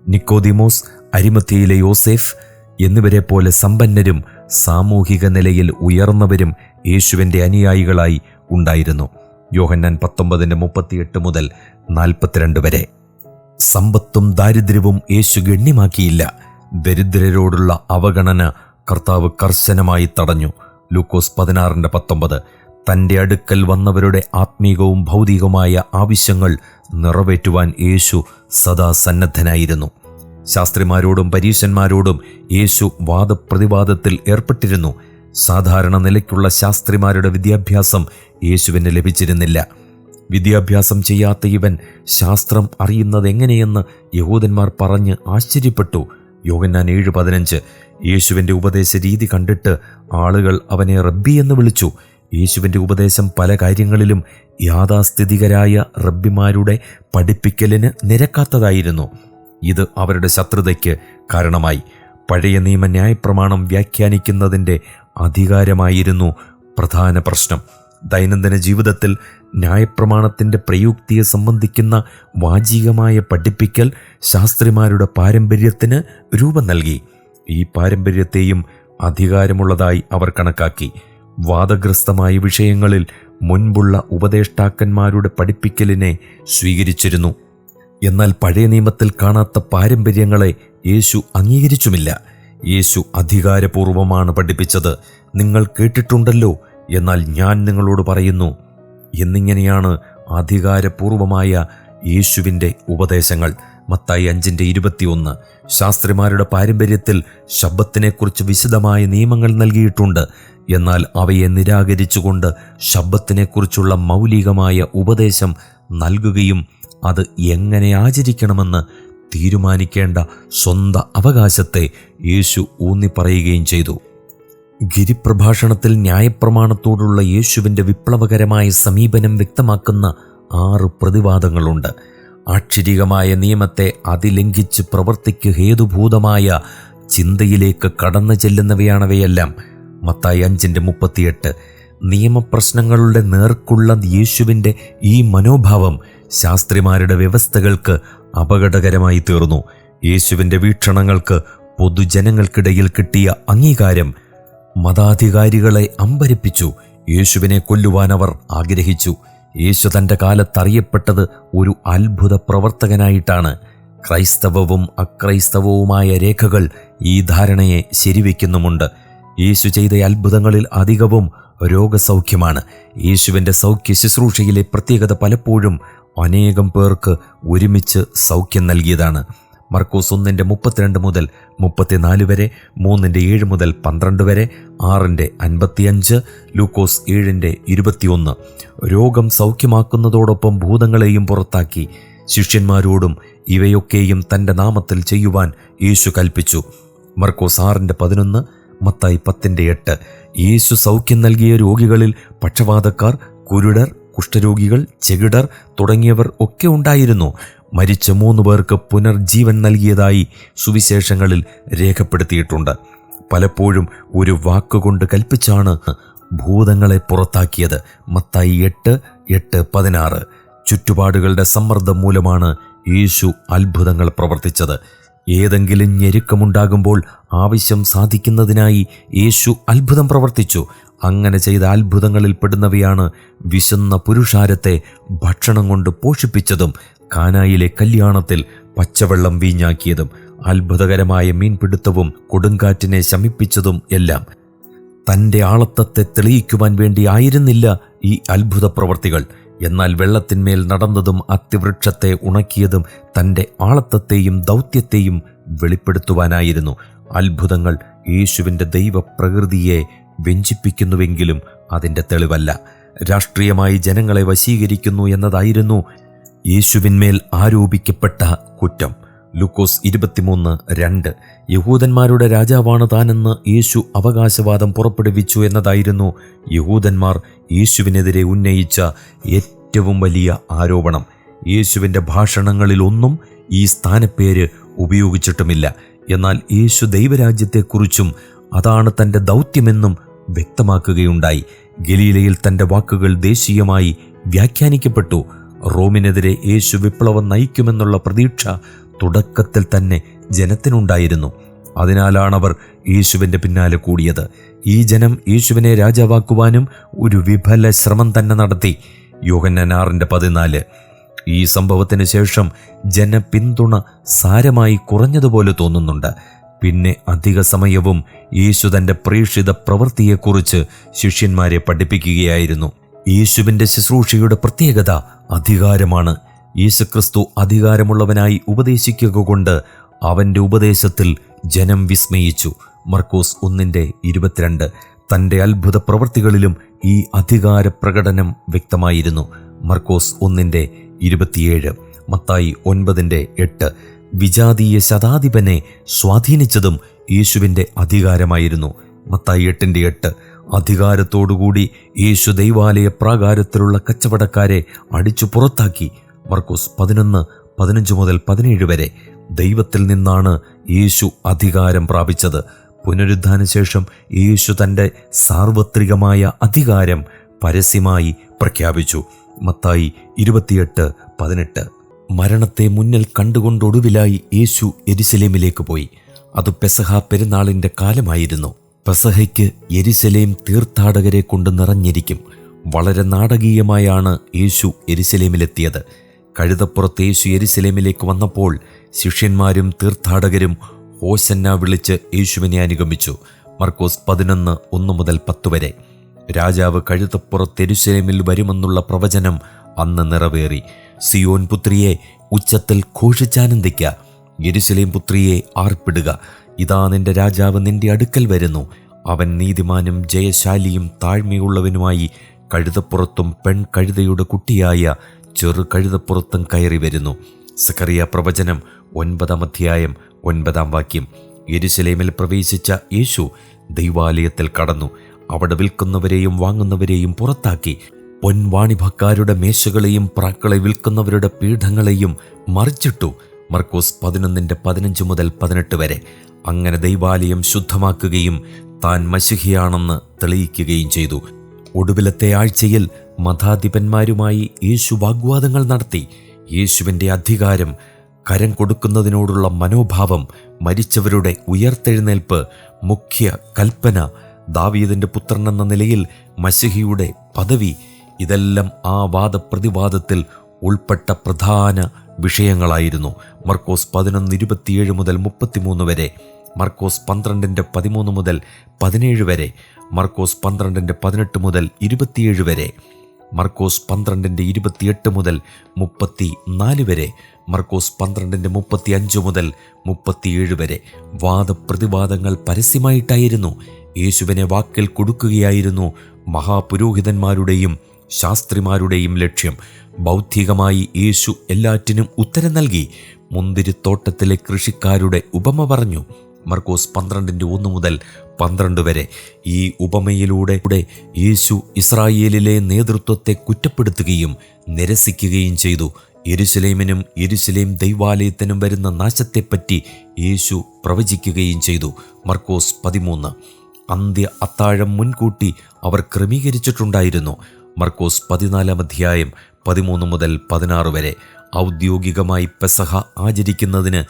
നിക്കോദിമോസ്, അരിമത്യയിലെ യോസേഫ് എന്നിവരെ പോലെ സമ്പന്നരും സാമൂഹിക നിലയിൽ ഉയർന്നവരും യേശുവിൻ്റെ അനുയായികളായി ഉണ്ടായിരുന്നു. യോഹന്നാൻ 19:38 മുതൽ 42 വരെ. സമ്പത്തും ദാരിദ്ര്യവും യേശു ഗണ്യമാക്കിയില്ല. ദരിദ്രരോടുള്ള അവഗണന കർത്താവ് കർശനമായി തടഞ്ഞു. ലൂക്കോസ് 16:19. തൻ്റെ അടുക്കൽ വന്നവരുടെ ആത്മീകവും ഭൗതികവുമായ ആവശ്യങ്ങൾ നിറവേറ്റുവാൻ യേശു സദാ സന്നദ്ധനായിരുന്നു. ശാസ്ത്രിമാരോടും പരീശന്മാരോടും യേശു വാദപ്രതിവാദത്തിൽ ഏർപ്പെട്ടിരുന്നു. സാധാരണ നിലയ്ക്കുള്ള ശാസ്ത്രിമാരുടെ വിദ്യാഭ്യാസം യേശുവിന് ലഭിച്ചിരുന്നില്ല. വിദ്യാഭ്യാസം ചെയ്യാത്ത ഇവൻ ശാസ്ത്രം അറിയുന്നത് എങ്ങനെയെന്ന് യഹൂദന്മാർ പറഞ്ഞ് ആശ്ചര്യപ്പെട്ടു. യോഹന്നാൻ 7:15. യേശുവിൻ്റെ ഉപദേശ രീതി കണ്ടിട്ട് ആളുകൾ അവനെ റബ്ബി എന്ന് വിളിച്ചു. യേശുവിൻ്റെ ഉപദേശം പല കാര്യങ്ങളിലും യാഥാസ്ഥിതികരായ റബ്ബിമാരുടെ പഠിപ്പിക്കലിന് നിരക്കാത്തതായിരുന്നു. ഇത് അവരുടെ ശത്രുതയ്ക്ക് കാരണമായി. പഴയ നിയമ ന്യായപ്രമാണം വ്യാഖ്യാനിക്കുന്നതിൻ്റെ അധികാരമായിരുന്നു പ്രധാന പ്രശ്നം. ദൈനംദിന ജീവിതത്തിൽ ന്യായപ്രമാണത്തിൻ്റെ പ്രയുക്തിയെ സംബന്ധിക്കുന്ന വാചികമായ പഠിപ്പിക്കൽ ശാസ്ത്രിമാരുടെ പാരമ്പര്യത്തിന് രൂപം നൽകി. ഈ പാരമ്പര്യത്തെയും അധികാരമുള്ളതായി അവർ കണക്കാക്കി. വാദഗ്രസ്തമായ വിഷയങ്ങളിൽ മുൻപുള്ള ഉപദേഷ്ടാക്കന്മാരുടെ പഠിപ്പിക്കലിനെ സ്വീകരിച്ചിരുന്നു. എന്നാൽ പഴയ നിയമത്തിൽ കാണാത്ത പാരമ്പര്യങ്ങളെ യേശു അംഗീകരിച്ചുമില്ല. യേശു അധികാരപൂർവമാണ് പഠിപ്പിച്ചത്. നിങ്ങൾ കേട്ടിട്ടുണ്ടല്ലോ, എന്നാൽ ഞാൻ നിങ്ങളോട് പറയുന്നു എന്നിങ്ങനെയാണ് അധികാരപൂർവമായ യേശുവിൻ്റെ ഉപദേശങ്ങൾ. മത്തായി 5:21. ശാസ്ത്രിമാരുടെ പാരമ്പര്യത്തിൽ ശബ്ബത്തിനെക്കുറിച്ച് വിശദമായ നിയമങ്ങൾ നൽകിയിട്ടുണ്ട്. എന്നാൽ അവയെ നിരാകരിച്ചുകൊണ്ട് ശബ്ബത്തിനെക്കുറിച്ചുള്ള മൗലികമായ ഉപദേശം നൽകുകയും അത് എങ്ങനെ ആചരിക്കണമെന്ന് തീരുമാനിക്കേണ്ട സ്വന്തം അവകാശത്തെ യേശു ഊന്നിപ്പറയുകയും ചെയ്തു. ഗിരിപ്രഭാഷണത്തിൽ ന്യായപ്രമാണത്തോടുള്ള യേശുവിൻ്റെ വിപ്ലവകരമായ സമീപനം വ്യക്തമാക്കുന്ന 6 പ്രതിവാദങ്ങളുണ്ട്. ആക്ഷരികമായ നിയമത്തെ അതിലംഘിച്ച് പ്രവൃത്തിക്ക് ഹേതുഭൂതമായ ചിന്തയിലേക്ക് കടന്നു ചെല്ലുന്നവയാണവയെല്ലാം. മത്തായി 5:38. നിയമപ്രശ്നങ്ങളുടെ നേർക്കുള്ള യേശുവിൻ്റെ ഈ മനോഭാവം ശാസ്ത്രിമാരുടെ വ്യവസ്ഥകൾക്ക് അപകടകരമായി തീർന്നു. യേശുവിൻ്റെ വീക്ഷണങ്ങൾക്ക് പൊതുജനങ്ങൾക്കിടയിൽ കിട്ടിയ അംഗീകാരം മതാധികാരികളെ അമ്പരപ്പിച്ചു. യേശുവിനെ കൊല്ലുവാൻ അവർ ആഗ്രഹിച്ചു. യേശു തൻ്റെ കാലത്തറിയപ്പെട്ടത് ഒരു അത്ഭുത പ്രവർത്തകനായിട്ടാണ്. ക്രൈസ്തവവും അക്രൈസ്തവവുമായ രേഖകൾ ഈ ധാരണയെ ശരിവെക്കുന്നുമുണ്ട്. യേശു ചെയ്ത അത്ഭുതങ്ങളിൽ അധികവും രോഗസൗഖ്യമാണ്. യേശുവിൻ്റെ സൗഖ്യ ശുശ്രൂഷയിലെ പ്രത്യേകത പലപ്പോഴും അനേകം പേർക്ക് ഒരുമിച്ച് സൗഖ്യം നൽകിയതാണ്. മർക്കോസ് 1:32 മുതൽ 34 വരെ, 3:7 മുതൽ 12 വരെ, 6:55, ലൂക്കോസ് 7:21. രോഗം സൗഖ്യമാക്കുന്നതോടൊപ്പം ഭൂതങ്ങളെയും പുറത്താക്കി. ശിഷ്യന്മാരോടും ഇവയൊക്കെയും തൻ്റെ നാമത്തിൽ ചെയ്യുവാൻ യേശു കൽപ്പിച്ചു. മർക്കോസ് 6:11, മത്തായി 10:8. യേശു സൗഖ്യം നൽകിയ രോഗികളിൽ പക്ഷവാതക്കാർ, കുരുടർ, കുഷ്ഠരോഗികൾ, ചെകിടർ തുടങ്ങിയവർ ഒക്കെ ഉണ്ടായിരുന്നു. മരിച്ച 3 പേർക്ക് പുനർജീവൻ നൽകിയതായി സുവിശേഷങ്ങളിൽ രേഖപ്പെടുത്തിയിട്ടുണ്ട്. പലപ്പോഴും ഒരു വാക്കുകൊണ്ട് കൽപ്പിച്ചാണ് ഭൂതങ്ങളെ പുറത്താക്കിയത്. മത്തായി 8:8-16. ചുറ്റുപാടുകളുടെ സമ്മർദ്ദം മൂലമാണ് യേശു അത്ഭുതങ്ങൾ പ്രവർത്തിച്ചത്. ഏതെങ്കിലും ഞെരുക്കമുണ്ടാകുമ്പോൾ ആവശ്യം സാധിക്കുന്നതിനായി യേശു അത്ഭുതം പ്രവർത്തിച്ചു. അങ്ങനെ ചെയ്ത അത്ഭുതങ്ങളിൽ പെടുന്നവയാണ് വിശന്ന പുരുഷാരത്തെ ഭക്ഷണം കൊണ്ട് പോഷിപ്പിച്ചതും, കാനായിലെ കല്യാണത്തിൽ പച്ചവെള്ളം വീഞ്ഞാക്കിയതും, അത്ഭുതകരമായ മീൻപിടുത്തവും കൊടുങ്കാറ്റിനെ ശമിപ്പിച്ചതും എല്ലാം. തൻ്റെ ആളത്തത്തെ തെളിയിക്കുവാൻ വേണ്ടി ആയിരുന്നില്ല ഈ അത്ഭുത പ്രവർത്തികൾ. എന്നാൽ വെള്ളത്തിന്മേൽ നടന്നതും അത്തിവൃക്ഷത്തെ ഉണക്കിയതും തൻ്റെ ആളത്തത്തെയും ദൗത്യത്തെയും വെളിപ്പെടുത്തുവാനായിരുന്നു. അത്ഭുതങ്ങൾ യേശുവിൻ്റെ ദൈവപ്രകൃതിയെ വ്യഞ്ചിപ്പിക്കുന്നുവെങ്കിലും അതിൻ്റെ തെളിവല്ല. രാഷ്ട്രീയമായി ജനങ്ങളെ വശീകരിക്കുന്നു എന്നതായിരുന്നു യേശുവിന്മേൽ ആരോപിക്കപ്പെട്ട കുറ്റം. ലൂക്കോസ് 23:2. യഹൂദന്മാരുടെ രാജാവാണ് താനെന്ന് യേശു അവകാശവാദം പുറപ്പെടുവിച്ചു എന്നതായിരുന്നു യഹൂദന്മാർ യേശുവിനെതിരെ ഉന്നയിച്ച ഏറ്റവും വലിയ ആരോപണം. യേശുവിൻ്റെ ഭാഷണങ്ങളിലൊന്നും ഈ സ്ഥാനപ്പേര് ഉപയോഗിച്ചിട്ടുമില്ല. എന്നാൽ യേശു ദൈവരാജ്യത്തെക്കുറിച്ചും അതാണ് തൻ്റെ ദൗത്യമെന്നും വ്യക്തമാക്കുകയുണ്ടായി. ഗലീലയിൽ തൻ്റെ വാക്കുകൾ ദേശീയമായി വ്യാഖ്യാനിക്കപ്പെട്ടു. റോമിനെതിരെ യേശു വിപ്ലവം നയിക്കുമെന്നുള്ള പ്രതീക്ഷ തുടക്കത്തിൽ തന്നെ ജനത്തിനുണ്ടായിരുന്നു. അതിനാലാണവർ യേശുവിൻ്റെ പിന്നാലെ കൂടിയത്. ഈ ജനം യേശുവിനെ രാജാവാക്കുവാനും ഒരു വിഫല ശ്രമം തന്നെ നടത്തി. യോഹന്നാൻ 6:14. ഈ സംഭവത്തിന് ശേഷം ജനപിന്തുണ സാരമായി കുറഞ്ഞതുപോലെ തോന്നുന്നുണ്ട്. പിന്നെ അധിക സമയവും യേശു തൻ്റെ പ്രേക്ഷിത പ്രവൃത്തിയെക്കുറിച്ച് ശിഷ്യന്മാരെ പഠിപ്പിക്കുകയായിരുന്നു. യേശുവിൻ്റെ ശുശ്രൂഷയുടെ പ്രത്യേകത അധികാരമാണ്. യേശുക്രിസ്തു അധികാരമുള്ളവനായി ഉപദേശിക്കുക കൊണ്ട് അവൻ്റെ ഉപദേശത്തിൽ ജനം വിസ്മയിച്ചു. മർക്കോസ് 1:22. തൻ്റെ അത്ഭുത പ്രവൃത്തികളിലും ഈ അധികാര പ്രകടനം വ്യക്തമായിരുന്നു. മർക്കോസ് 1:27. മത്തായി 9:8. വിജാതീയ ശതാധിപനെ സ്വാധീനിച്ചതും യേശുവിൻ്റെ അധികാരമായിരുന്നു. മത്തായി 8:8. അധികാരത്തോടുകൂടി യേശു ദൈവാലയ പ്രാകാരത്തിലുള്ള കച്ചവടക്കാരെ അടിച്ചു പുറത്താക്കി. മർക്കോസ് 11:15 മുതൽ 17 വരെ. ദൈവത്തിൽ നിന്നാണ് യേശു അധികാരം പ്രാപിച്ചത്. പുനരുദ്ധാനശേഷം യേശു തൻ്റെ സാർവത്രികമായ അധികാരം പരസ്യമായി പ്രഖ്യാപിച്ചു. മത്തായി 28:18. മരണത്തെ മുന്നിൽ കണ്ടുകൊണ്ടൊടുവിലായി യേശു യെരുശലേമിലേക്ക് പോയി. അത് പെസഹ പെരുന്നാളിൻ്റെ കാലമായിരുന്നു. പെസഹയ്ക്ക് യെരുശലേം തീർത്ഥാടകരെ കൊണ്ട് നിറഞ്ഞിരിക്കും. വളരെ നാടകീയമായാണ് യേശു യെരുശലേമിലെത്തിയത്. കഴുതപ്പുറത്ത് യേശു യെരുശലേമിലേക്ക് വന്നപ്പോൾ ശിഷ്യന്മാരും തീർത്ഥാടകരും ഹോശന്ന വിളിച്ച് യേശുവിനെ അനുഗമിച്ചു. മർക്കോസ് 11:1 മുതൽ 10 വരെ. രാജാവ് കഴുതപ്പുറത്ത് യെരുശലേമിൽ വരുമെന്നുള്ള പ്രവചനം അന്ന് നിറവേറി. സിയോൻ പുത്രിയെ ഉച്ചത്തിൽ ഘോഷിച്ചാനന്ദിക്ക, യെരുശലേം പുത്രിയെ ആർപ്പിടുക. ഇതാ നിന്റെ രാജാവ് നിന്റെ അടുക്കൽ വരുന്നു. അവൻ നീതിമാനും ജയശാലിയും താഴ്മയുള്ളവനുമായി കഴുതപ്പുറത്തും പെൺകഴുതയുടെ കുട്ടിയായ ചെറു കഴുതപ്പുറത്തും കയറി വരുന്നു. സക്കറിയ പ്രവചനം 9:9. യെരുശലേമിൽ പ്രവേശിച്ച യേശു ദൈവാലയത്തിൽ കടന്നു. അവിടെ വിൽക്കുന്നവരെയും വാങ്ങുന്നവരെയും പുറത്താക്കി. പൊൻവാണിഭക്കാരുടെ മേശകളെയും പ്രാക്കളെ വിൽക്കുന്നവരുടെ പീഠങ്ങളെയും മറിച്ചിട്ടു. മർക്കോസ് 11:15 മുതൽ 18 വരെ. അങ്ങനെ ദൈവാലയം ശുദ്ധമാക്കുകയും താൻ മശിഹിയാണെന്ന് തെളിയിക്കുകയും ചെയ്തു. ഒടുവിലത്തെ ആഴ്ചയിൽ മതാധിപന്മാരുമായി യേശു വാഗ്വാദങ്ങൾ നടത്തി. യേശുവിൻ്റെ അധികാരം, കരം കൊടുക്കുന്നതിനോടുള്ള മനോഭാവം, മരിച്ചവരുടെ ഉയർത്തെഴുന്നേൽപ്പ്, മുഖ്യ കൽപ്പന, ദാവീദിൻ്റെ പുത്രൻ എന്ന നിലയിൽ മശിഹിയുടെ പദവി, ഇതെല്ലാം ആ വാദപ്രതിവാദത്തിൽ ഉൾപ്പെട്ട പ്രധാന വിഷയങ്ങളായിരുന്നു. മർക്കോസ് 11:27 മുതൽ 33 വരെ, മർക്കോസ് 12:13 മുതൽ 17 വരെ, മർക്കോസ് 12:18 മുതൽ 27 വരെ, മർക്കോസ് 12:28 മുതൽ 34 വരെ, മർക്കോസ് 12:35 മുതൽ 37 വരെ. വാദപ്രതിവാദങ്ങൾ പരസ്യമായിട്ടായിരുന്നു. യേശുവിനെ വാക്കിൽ കൊടുക്കുകയായിരുന്നു മഹാപുരോഹിതന്മാരുടെയും ശാസ്ത്രിമാരുടെയും ലക്ഷ്യം. ബൗദ്ധികമായി യേശു എല്ലാറ്റിനും ഉത്തരം നൽകി. മുന്തിരിത്തോട്ടത്തിലെ കൃഷിക്കാരുടെ ഉപമ പറഞ്ഞു. മർക്കോസ് 12:1 മുതൽ 12 വരെ. ഈ ഉപമയിലൂടെ യേശു ഇസ്രായേലിലെ നേതൃത്വത്തെ കുറ്റപ്പെടുത്തുകയും നിരസിക്കുകയും ചെയ്തു. യെരുശലേമിനും യെരുശലേം ദൈവാലയത്തിനും വരുന്ന നാശത്തെപ്പറ്റി യേശു പ്രവചിക്കുകയും ചെയ്തു. മർക്കോസ് 13. അന്ത്യ അത്താഴം മുൻകൂട്ടി അവർ ക്രമീകരിച്ചിട്ടുണ്ടായിരുന്നു. മർക്കോസ് 14 13 മുതൽ 16 വരെ. ഔദ്യോഗികമായി പെസഹ ആചരിക്കുന്നതിന്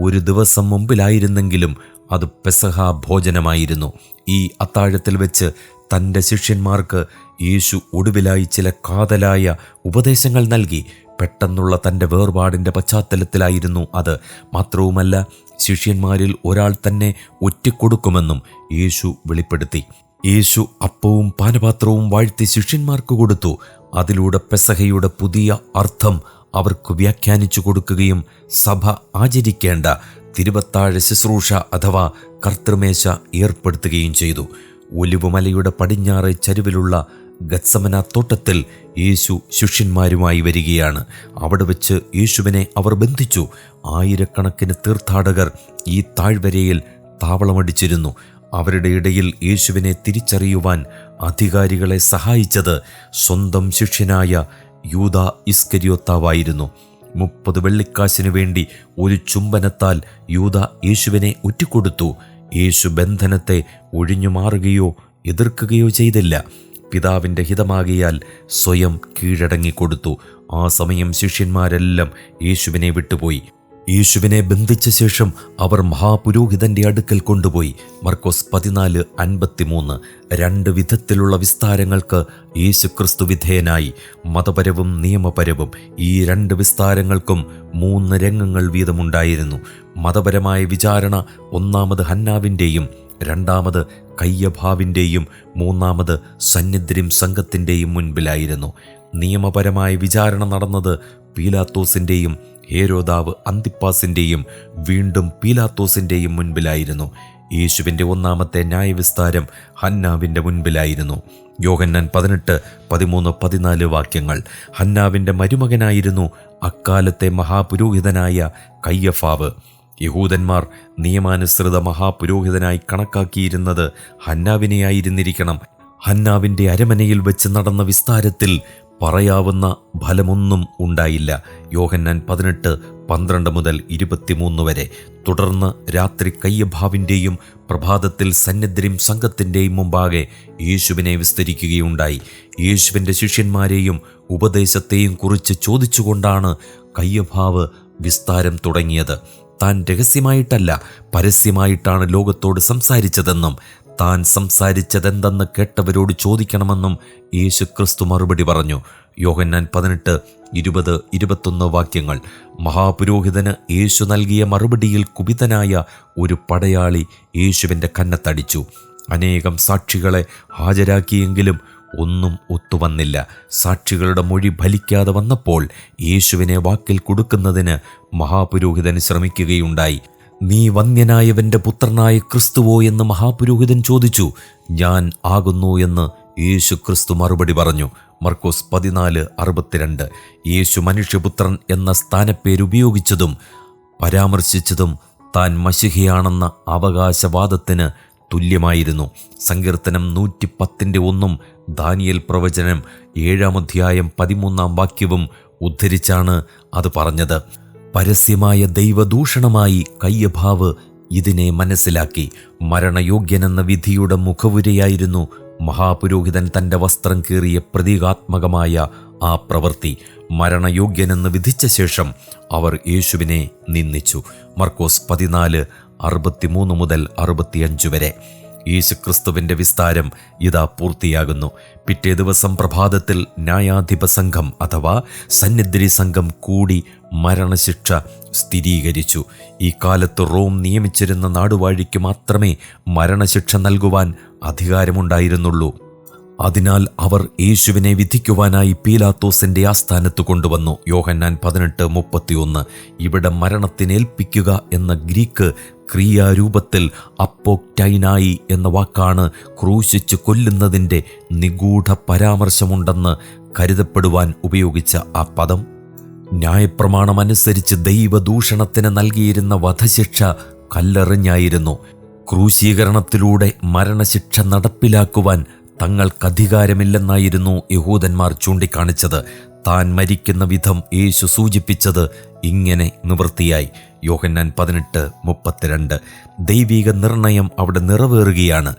ഒരു ദിവസം മുമ്പിലായിരുന്നെങ്കിലും അത് പെസഹ ഭോജനമായിരുന്നു. ഈ അത്താഴത്തിൽ വെച്ച് തൻ്റെ ശിഷ്യന്മാർക്ക് യേശു ഒടുവിലായി ചില കാതലായ ഉപദേശങ്ങൾ നൽകി. പെട്ടെന്നുള്ള തൻ്റെ വേർപാടിൻ്റെ പശ്ചാത്തലത്തിലായിരുന്നു അത്. മാത്രവുമല്ല, ശിഷ്യന്മാരിൽ ഒരാൾ തന്നെ ഒറ്റിക്കൊടുക്കുമെന്നും യേശു വെളിപ്പെടുത്തി. യേശു അപ്പവും പാനപാത്രവും വാഴ്ത്തി ശിഷ്യന്മാർക്ക് കൊടുത്തു. അതിലൂടെ പെസഹയുടെ പുതിയ അർത്ഥം അവർക്ക് വ്യാഖ്യാനിച്ചു കൊടുക്കുകയും സഭ ആചരിക്കേണ്ട തിരുവത്താഴ ശുശ്രൂഷ അഥവാ കർത്തൃമേശ ഏർപ്പെടുത്തുകയും ചെയ്തു. ഒലിവുമലയുടെ പടിഞ്ഞാറ് ചരിവിലുള്ള ഗത്സമന തോട്ടത്തിൽ യേശു ശിഷ്യന്മാരുമായി വരികയാണ്. അവിടെ വെച്ച് യേശുവിനെ അവർ ബന്ധിച്ചു. ആയിരക്കണക്കിന് തീർത്ഥാടകർ ഈ താഴ്വരയിൽ താവളമടിച്ചിരുന്നു. അവരുടെ ഇടയിൽ യേശുവിനെ തിരിച്ചറിയുവാൻ അധികാരികളെ സഹായിച്ചത് സ്വന്തം ശിഷ്യനായ യൂദാ ഇസ്കരിയോത്താവായിരുന്നു. 30 വെള്ളിക്കാശിനു വേണ്ടി ഒരു ചുംബനത്താൽ യൂദാ യേശുവിനെ ഒറ്റിക്കൊടുത്തു. യേശു ബന്ധനത്തെ ഒഴിഞ്ഞു മാറുകയോ എതിർക്കുകയോ ചെയ്തില്ല. പിതാവിൻ്റെ ഹിതമാകിയാൽ സ്വയം കീഴടങ്ങിക്കൊടുത്തു. ആ സമയം ശിഷ്യന്മാരെല്ലാം യേശുവിനെ വിട്ടുപോയി. യേശുവിനെ ബന്ധിച്ച ശേഷം അവർ മഹാപുരോഹിതന്റെ അടുക്കൽ കൊണ്ടുപോയി. മർക്കോസ് 14:53. 2 വിധത്തിലുള്ള വിസ്താരങ്ങൾക്ക് യേശുക്രിസ്തു വിധേയനായി, മതപരവും നിയമപരവും. ഈ 2 വിസ്താരങ്ങൾക്കും 3 രംഗങ്ങൾ വീതമുണ്ടായിരുന്നു. മതപരമായ വിചാരണ ഒന്നാമത് ഹന്നാവിൻ്റെയും, രണ്ടാമത് കയ്യഭാവിൻ്റെയും, മൂന്നാമത് സന്നിദ്രിം സംഘത്തിൻ്റെയും മുൻപിലായിരുന്നു. നിയമപരമായ വിചാരണ നടന്നത് പീലാത്തോസിൻ്റെയും ഹേരോദാവ് അന്തിപ്പാസിൻ്റെയും വീണ്ടും പീലാത്തോസിൻ്റെയും മുൻപിലായിരുന്നു. യേശുവിൻ്റെ ഒന്നാമത്തെ ന്യായവിസ്താരം ഹന്നാവിൻ്റെ മുൻപിലായിരുന്നു. യോഹന്നാൻ 18, 13, 14 വാക്യങ്ങൾ. ഹന്നാവിൻ്റെ മരുമകനായിരുന്നു അക്കാലത്തെ മഹാപുരോഹിതനായ കയ്യഫാവ്. യഹൂദന്മാർ നിയമാനുസൃത മഹാപുരോഹിതനായി കണക്കാക്കിയിരുന്നത് ഹന്നാവിനെയായിരുന്നിരിക്കണം. ഹന്നാവിൻ്റെ അരമനയിൽ വെച്ച് നടന്ന വിസ്താരത്തിൽ പറയാവുന്ന ഫലമൊന്നും ഉണ്ടായില്ല. യോഹന്നാൻ 18, 12 മുതൽ 23 വരെ. തുടർന്ന് രാത്രി കയ്യഭാവിൻ്റെയും പ്രഭാതത്തിൽ സന്നിദ്രിം സംഘത്തിൻ്റെയും മുമ്പാകെ യേശുവിനെ വിസ്തരിക്കുകയുണ്ടായി. യേശുവിൻ്റെ ശിഷ്യന്മാരെയും ഉപദേശത്തെയും കുറിച്ച് ചോദിച്ചുകൊണ്ടാണ് കയ്യഭാവ് വിസ്താരം തുടങ്ങിയത്. താൻ രഹസ്യമായിട്ടല്ല, പരസ്യമായിട്ടാണ് ലോകത്തോട് സംസാരിച്ചതെന്നും താൻ സംസാരിച്ചതെന്തെന്ന് കേട്ടവരോട് ചോദിക്കണമെന്നും യേശുക്രിസ്തു മറുപടി പറഞ്ഞു. യോഹന്നാൻ 18, 20, 21 വാക്യങ്ങൾ. മഹാപുരോഹിതന് യേശു നൽകിയ മറുപടിയിൽ കുപിതനായ ഒരു പടയാളി യേശുവിൻ്റെ കന്നത്തടിച്ചു. അനേകം സാക്ഷികളെ ഹാജരാക്കിയെങ്കിലും ഒന്നും ഒത്തുവന്നില്ല. സാക്ഷികളുടെ മൊഴി ഫലിക്കാതെ വന്നപ്പോൾ യേശുവിനെ വാക്കിൽ കൊടുക്കുന്നതിന് മഹാപുരോഹിതൻ ശ്രമിക്കുകയുണ്ടായി. നീ വന്യനായവൻ്റെ പുത്രനായ ക്രിസ്തുവോ എന്ന് മഹാപുരോഹിതൻ ചോദിച്ചു. ഞാൻ ആകുന്നു എന്ന് യേശു ക്രിസ്തു മറുപടി പറഞ്ഞു. മർക്കോസ് 14:62. യേശു മനുഷ്യപുത്രൻ എന്ന സ്ഥാനപ്പേരുപയോഗിച്ചതും പരാമർശിച്ചതും താൻ മശിഹയാണെന്ന അവകാശവാദത്തിന് തുല്യമായിരുന്നു. സങ്കീർത്തനം 110:1 ദാനിയേൽ പ്രവചനം 7 13 വാക്യവും ഉദ്ധരിച്ചാണ് അത് പറഞ്ഞത്. പരസ്യമായ ദൈവദൂഷണമായി കയ്യഭാവ് ഇതിനെ മനസ്സിലാക്കി. മരണയോഗ്യനെന്ന വിധിയുടെ മുഖവുരയായിരുന്നു മഹാപുരോഹിതൻ തൻ്റെ വസ്ത്രം കീറിയ പ്രതീകാത്മകമായ ആ പ്രവൃത്തി. മരണയോഗ്യനെന്ന് വിധിച്ച ശേഷം അവർ യേശുവിനെ നിന്ദിച്ചു. മർക്കോസ് 14:63 മുതൽ 65 വരെ. യേശുക്രിസ്തുവിൻ്റെ വിസ്താരം ഇതാ പൂർത്തിയാകുന്നു. പിറ്റേ ദിവസം പ്രഭാതത്തിൽ ന്യായാധിപ സംഘം അഥവാ സന്നിധി സംഘം കൂടി മരണശിക്ഷ സ്ഥിരീകരിച്ചു. ഈ കാലത്ത് റോം നിയമിച്ചിരുന്ന നാടുവാഴിക്ക് മാത്രമേ മരണശിക്ഷ നൽകുവാൻ അധികാരമുണ്ടായിരുന്നുള്ളൂ. അതിനാൽ അവർ യേശുവിനെ വിധിക്കുവാനായി പീലാത്തോസിന്റെ ആസ്ഥാനത്ത് കൊണ്ടുവന്നു. യോഹന്നാൻ 18:31. ഇവിടെ മരണത്തിനേൽപ്പിക്കുക എന്ന ഗ്രീക്ക് ക്രിയാരൂപത്തിൽ അപ്പോക്ടൈനായി എന്ന വാക്കാണ് ക്രൂശിച്ച് കൊല്ലുന്നതിൻ്റെ നിഗൂഢ പരാമർശമുണ്ടെന്ന് കരുതപ്പെടുവാൻ ഉപയോഗിച്ച ആ പദം. ന്യായപ്രമാണമനുസരിച്ച് ദൈവദൂഷണത്തിന് നൽകിയിരുന്ന വധശിക്ഷ കല്ലെറിഞ്ഞായിരുന്നു. ക്രൂശീകരണത്തിലൂടെ മരണശിക്ഷ നടപ്പിലാക്കുവാൻ തങ്ങൾക്കധികാരമില്ലെന്നായിരുന്നു യഹൂദന്മാർ ചൂണ്ടിക്കാണിച്ചത്. താൻ മരിക്കുന്ന വിധം യേശു സൂചിപ്പിച്ചത് ഇങ്ങനെ നിവൃത്തിയായി. യോഹന്നാൻ 18:32. ദൈവിക നിർണയം അവിടെ നിറവേറുകയാണ്.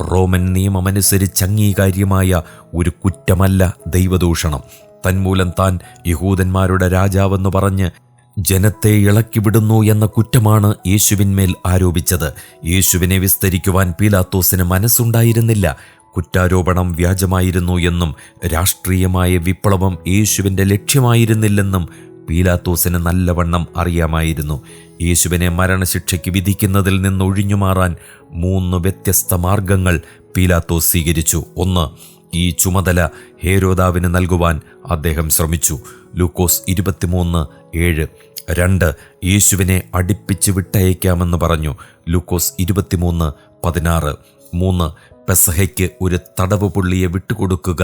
റോമൻ നിയമമനുസരിച്ച് അംഗീകാര്യമായ ഒരു കുറ്റമല്ല ദൈവദൂഷണം. തന്മൂലം താൻ യഹൂദന്മാരുടെ രാജാവെന്ന് പറഞ്ഞ് ജനത്തെ ഇളക്കിവിടുന്നു എന്ന കുറ്റമാണ് യേശുവിന്മേൽ ആരോപിച്ചത്. യേശുവിനെ വിസ്തരിക്കുവാൻ പീലാത്തോസിന് മനസ്സുണ്ടായിരുന്നില്ല. കുറ്റാരോപണം വ്യാജമായിരുന്നു എന്നും രാഷ്ട്രീയമായ വിപ്ലവം യേശുവിൻ്റെ ലക്ഷ്യമായിരുന്നില്ലെന്നും പീലാത്തോസിന് നല്ലവണ്ണം അറിയാമായിരുന്നു. യേശുവിനെ മരണശിക്ഷയ്ക്ക് വിധിക്കുന്നതിൽ നിന്ന് ഒഴിഞ്ഞുമാറാൻ 3 വ്യത്യസ്ത മാർഗങ്ങൾ പീലാത്തോസ് സ്വീകരിച്ചു. 1. ഈ ചുമതല ഹേരോദാവിന് നൽകുവാൻ അദ്ദേഹം ശ്രമിച്ചു. ലൂക്കോസ് 23:7. 2. യേശുവിനെ അടിപ്പിച്ച് വിട്ടയക്കാമെന്ന് പറഞ്ഞു. ലൂക്കോസ് 23:16. 3. പെസഹയ്ക്ക് ഒരു തടവ് പുള്ളിയെ വിട്ടുകൊടുക്കുക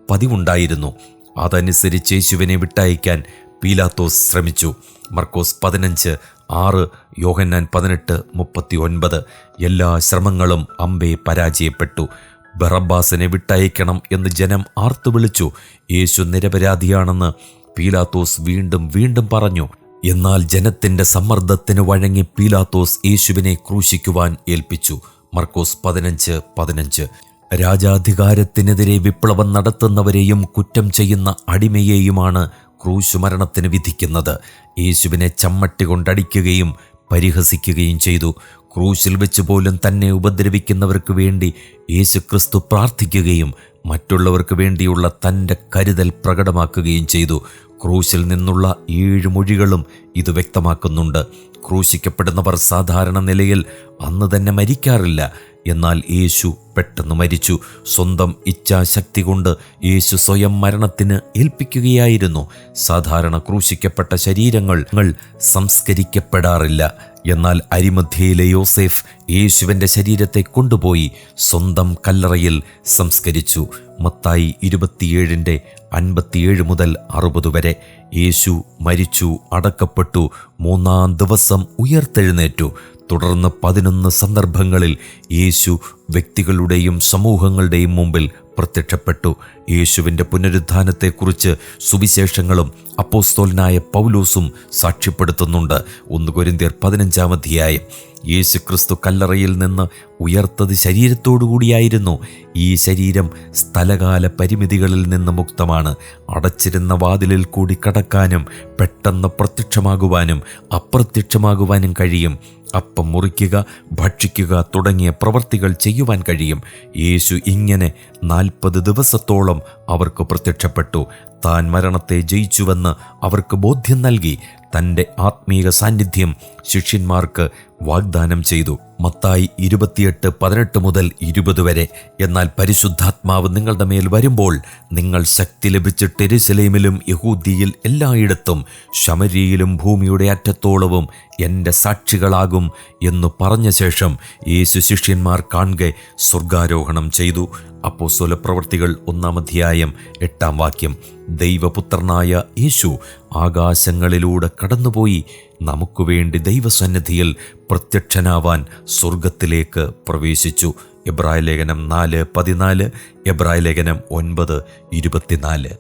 പതിവുണ്ടായിരുന്നു. അതനുസരിച്ച് യേശുവിനെ വിട്ടയക്കാൻ പീലാത്തോസ് ശ്രമിച്ചു. മർക്കോസ് 15:6. യോഹന്നാൻ 18:39. എല്ലാ ശ്രമങ്ങളും അമ്പേ പരാജയപ്പെട്ടു. ബറബ്ബാസിനെ വിട്ടയക്കണം എന്ന് ജനം ആർത്തു വിളിച്ചു. യേശു നിരപരാധിയാണെന്ന് പീലാത്തോസ് വീണ്ടും വീണ്ടും പറഞ്ഞു. എന്നാൽ ജനത്തിൻ്റെ സമ്മർദ്ദത്തിന് വഴങ്ങി പീലാത്തോസ് യേശുവിനെ ക്രൂശിക്കുവാൻ ഏൽപ്പിച്ചു. മർക്കോസ് 15:15. രാജാധികാരത്തിനെതിരെ വിപ്ലവം നടത്തുന്നവരെയും കുറ്റം ചെയ്യുന്ന അടിമയെയുമാണ് ക്രൂശുമരണത്തിന് വിധിക്കുന്നത്. യേശുവിനെ ചമ്മട്ടി കൊണ്ടടിക്കുകയും പരിഹസിക്കുകയും ചെയ്തു. ക്രൂശിൽ വെച്ച് പോലും തന്നെ ഉപദ്രവിക്കുന്നവർക്ക് വേണ്ടി യേശുക്രിസ്തു പ്രാർത്ഥിക്കുകയും മറ്റുള്ളവർക്ക് വേണ്ടിയുള്ള തൻ്റെ കരുതൽ പ്രകടമാക്കുകയും ചെയ്തു. ക്രൂശിൽ നിന്നുള്ള 7 മൊഴികളും ഇത് വ്യക്തമാക്കുന്നുണ്ട്. ക്രൂശിക്കപ്പെടുന്നവർ സാധാരണ നിലയിൽ അന്ന് തന്നെ മരിക്കാറില്ല. എന്നാൽ യേശു പെട്ടെന്ന് മരിച്ചു. സ്വന്തം ഇച്ഛാശക്തി കൊണ്ട് യേശു സ്വയം മരണത്തിന് ഏൽപ്പിക്കുകയായിരുന്നു. സാധാരണ ക്രൂശിക്കപ്പെട്ട ശരീരങ്ങൾ സംസ്കരിക്കപ്പെടാറില്ല. എന്നാൽ അരിമധ്യയിലെ യോസേഫ് യേശുവിൻ്റെ ശരീരത്തെ കൊണ്ടുപോയി സ്വന്തം കല്ലറയിൽ സംസ്കരിച്ചു. മത്തായി 27:57 മുതൽ 60 വരെ. യേശു മരിച്ചു, അടക്കപ്പെട്ടു, 3-ാം ദിവസം ഉയർത്തെഴുന്നേറ്റു. തുടർന്ന് 11 സന്ദർഭങ്ങളിൽ യേശു വ്യക്തികളുടെയും സമൂഹങ്ങളുടെയും മുമ്പിൽ പ്രത്യക്ഷപ്പെട്ടു. യേശുവിൻ്റെ പുനരുത്ഥാനത്തെക്കുറിച്ച് സുവിശേഷങ്ങളും അപ്പോസ്തലനായ പൗലോസും സാക്ഷ്യപ്പെടുത്തുന്നുണ്ട്. 1 കൊരിന്ത്യർ 15-ാം അധ്യായം. യേശുക്രിസ്തു കല്ലറയിൽ നിന്ന് ഉയർത്തത് ശരീരത്തോടുകൂടിയായിരുന്നു. ഈ ശരീരം സ്ഥലകാല പരിമിതികളിൽ നിന്ന് മുക്തമാണ്. അടച്ചിരുന്ന വാതിലിൽ കൂടി കടക്കാനും പെട്ടെന്ന് പ്രത്യക്ഷമാകുവാനും അപ്രത്യക്ഷമാകുവാനും കഴിയും. അപ്പം മുറിക്കുക, ഭക്ഷിക്കുക തുടങ്ങിയ പ്രവർത്തികൾ ചെയ്യുവാൻ കഴിയും. യേശു ഇങ്ങനെ 40 ദിവസത്തോളം അവർക്ക് പ്രത്യക്ഷപ്പെട്ടു. താൻ മരണത്തെ ജയിച്ചുവെന്ന് അവർക്ക് ബോധ്യം നൽകി. തൻ്റെ ആത്മീക സാന്നിധ്യം ശിഷ്യന്മാർക്ക് വാഗ്ദാനം ചെയ്തു. മത്തായി 28:18 മുതൽ 20 വരെ. എന്നാൽ പരിശുദ്ധാത്മാവ് നിങ്ങളുടെ മേൽ വരുമ്പോൾ നിങ്ങൾ ശക്തി ലഭിച്ചിട്ട് യെരൂശലേമിലും യഹൂദിയിൽ എല്ലായിടത്തും ശമര്യയിലും ഭൂമിയുടെ അറ്റത്തോളവും എൻ്റെ സാക്ഷികളാകും എന്നു പറഞ്ഞ ശേഷം യേശു ശിഷ്യന്മാർ കാണെ സ്വർഗാരോഹണം ചെയ്തു. അപ്പോസ്തലപ്രവൃത്തികൾ 1-ാം അധ്യായം 8-ാം വാക്യം. ദൈവപുത്രനായ യേശു ആകാശങ്ങളിലൂടെ കടന്നുപോയി നമുക്ക് വേണ്ടി ദൈവസന്നിധിയിൽ പ്രത്യക്ഷനാവാൻ സ്വർഗത്തിലേക്ക് പ്രവേശിച്ചു. എബ്രായലേഖനം 4:14, എബ്രായലേഖനം 9:24.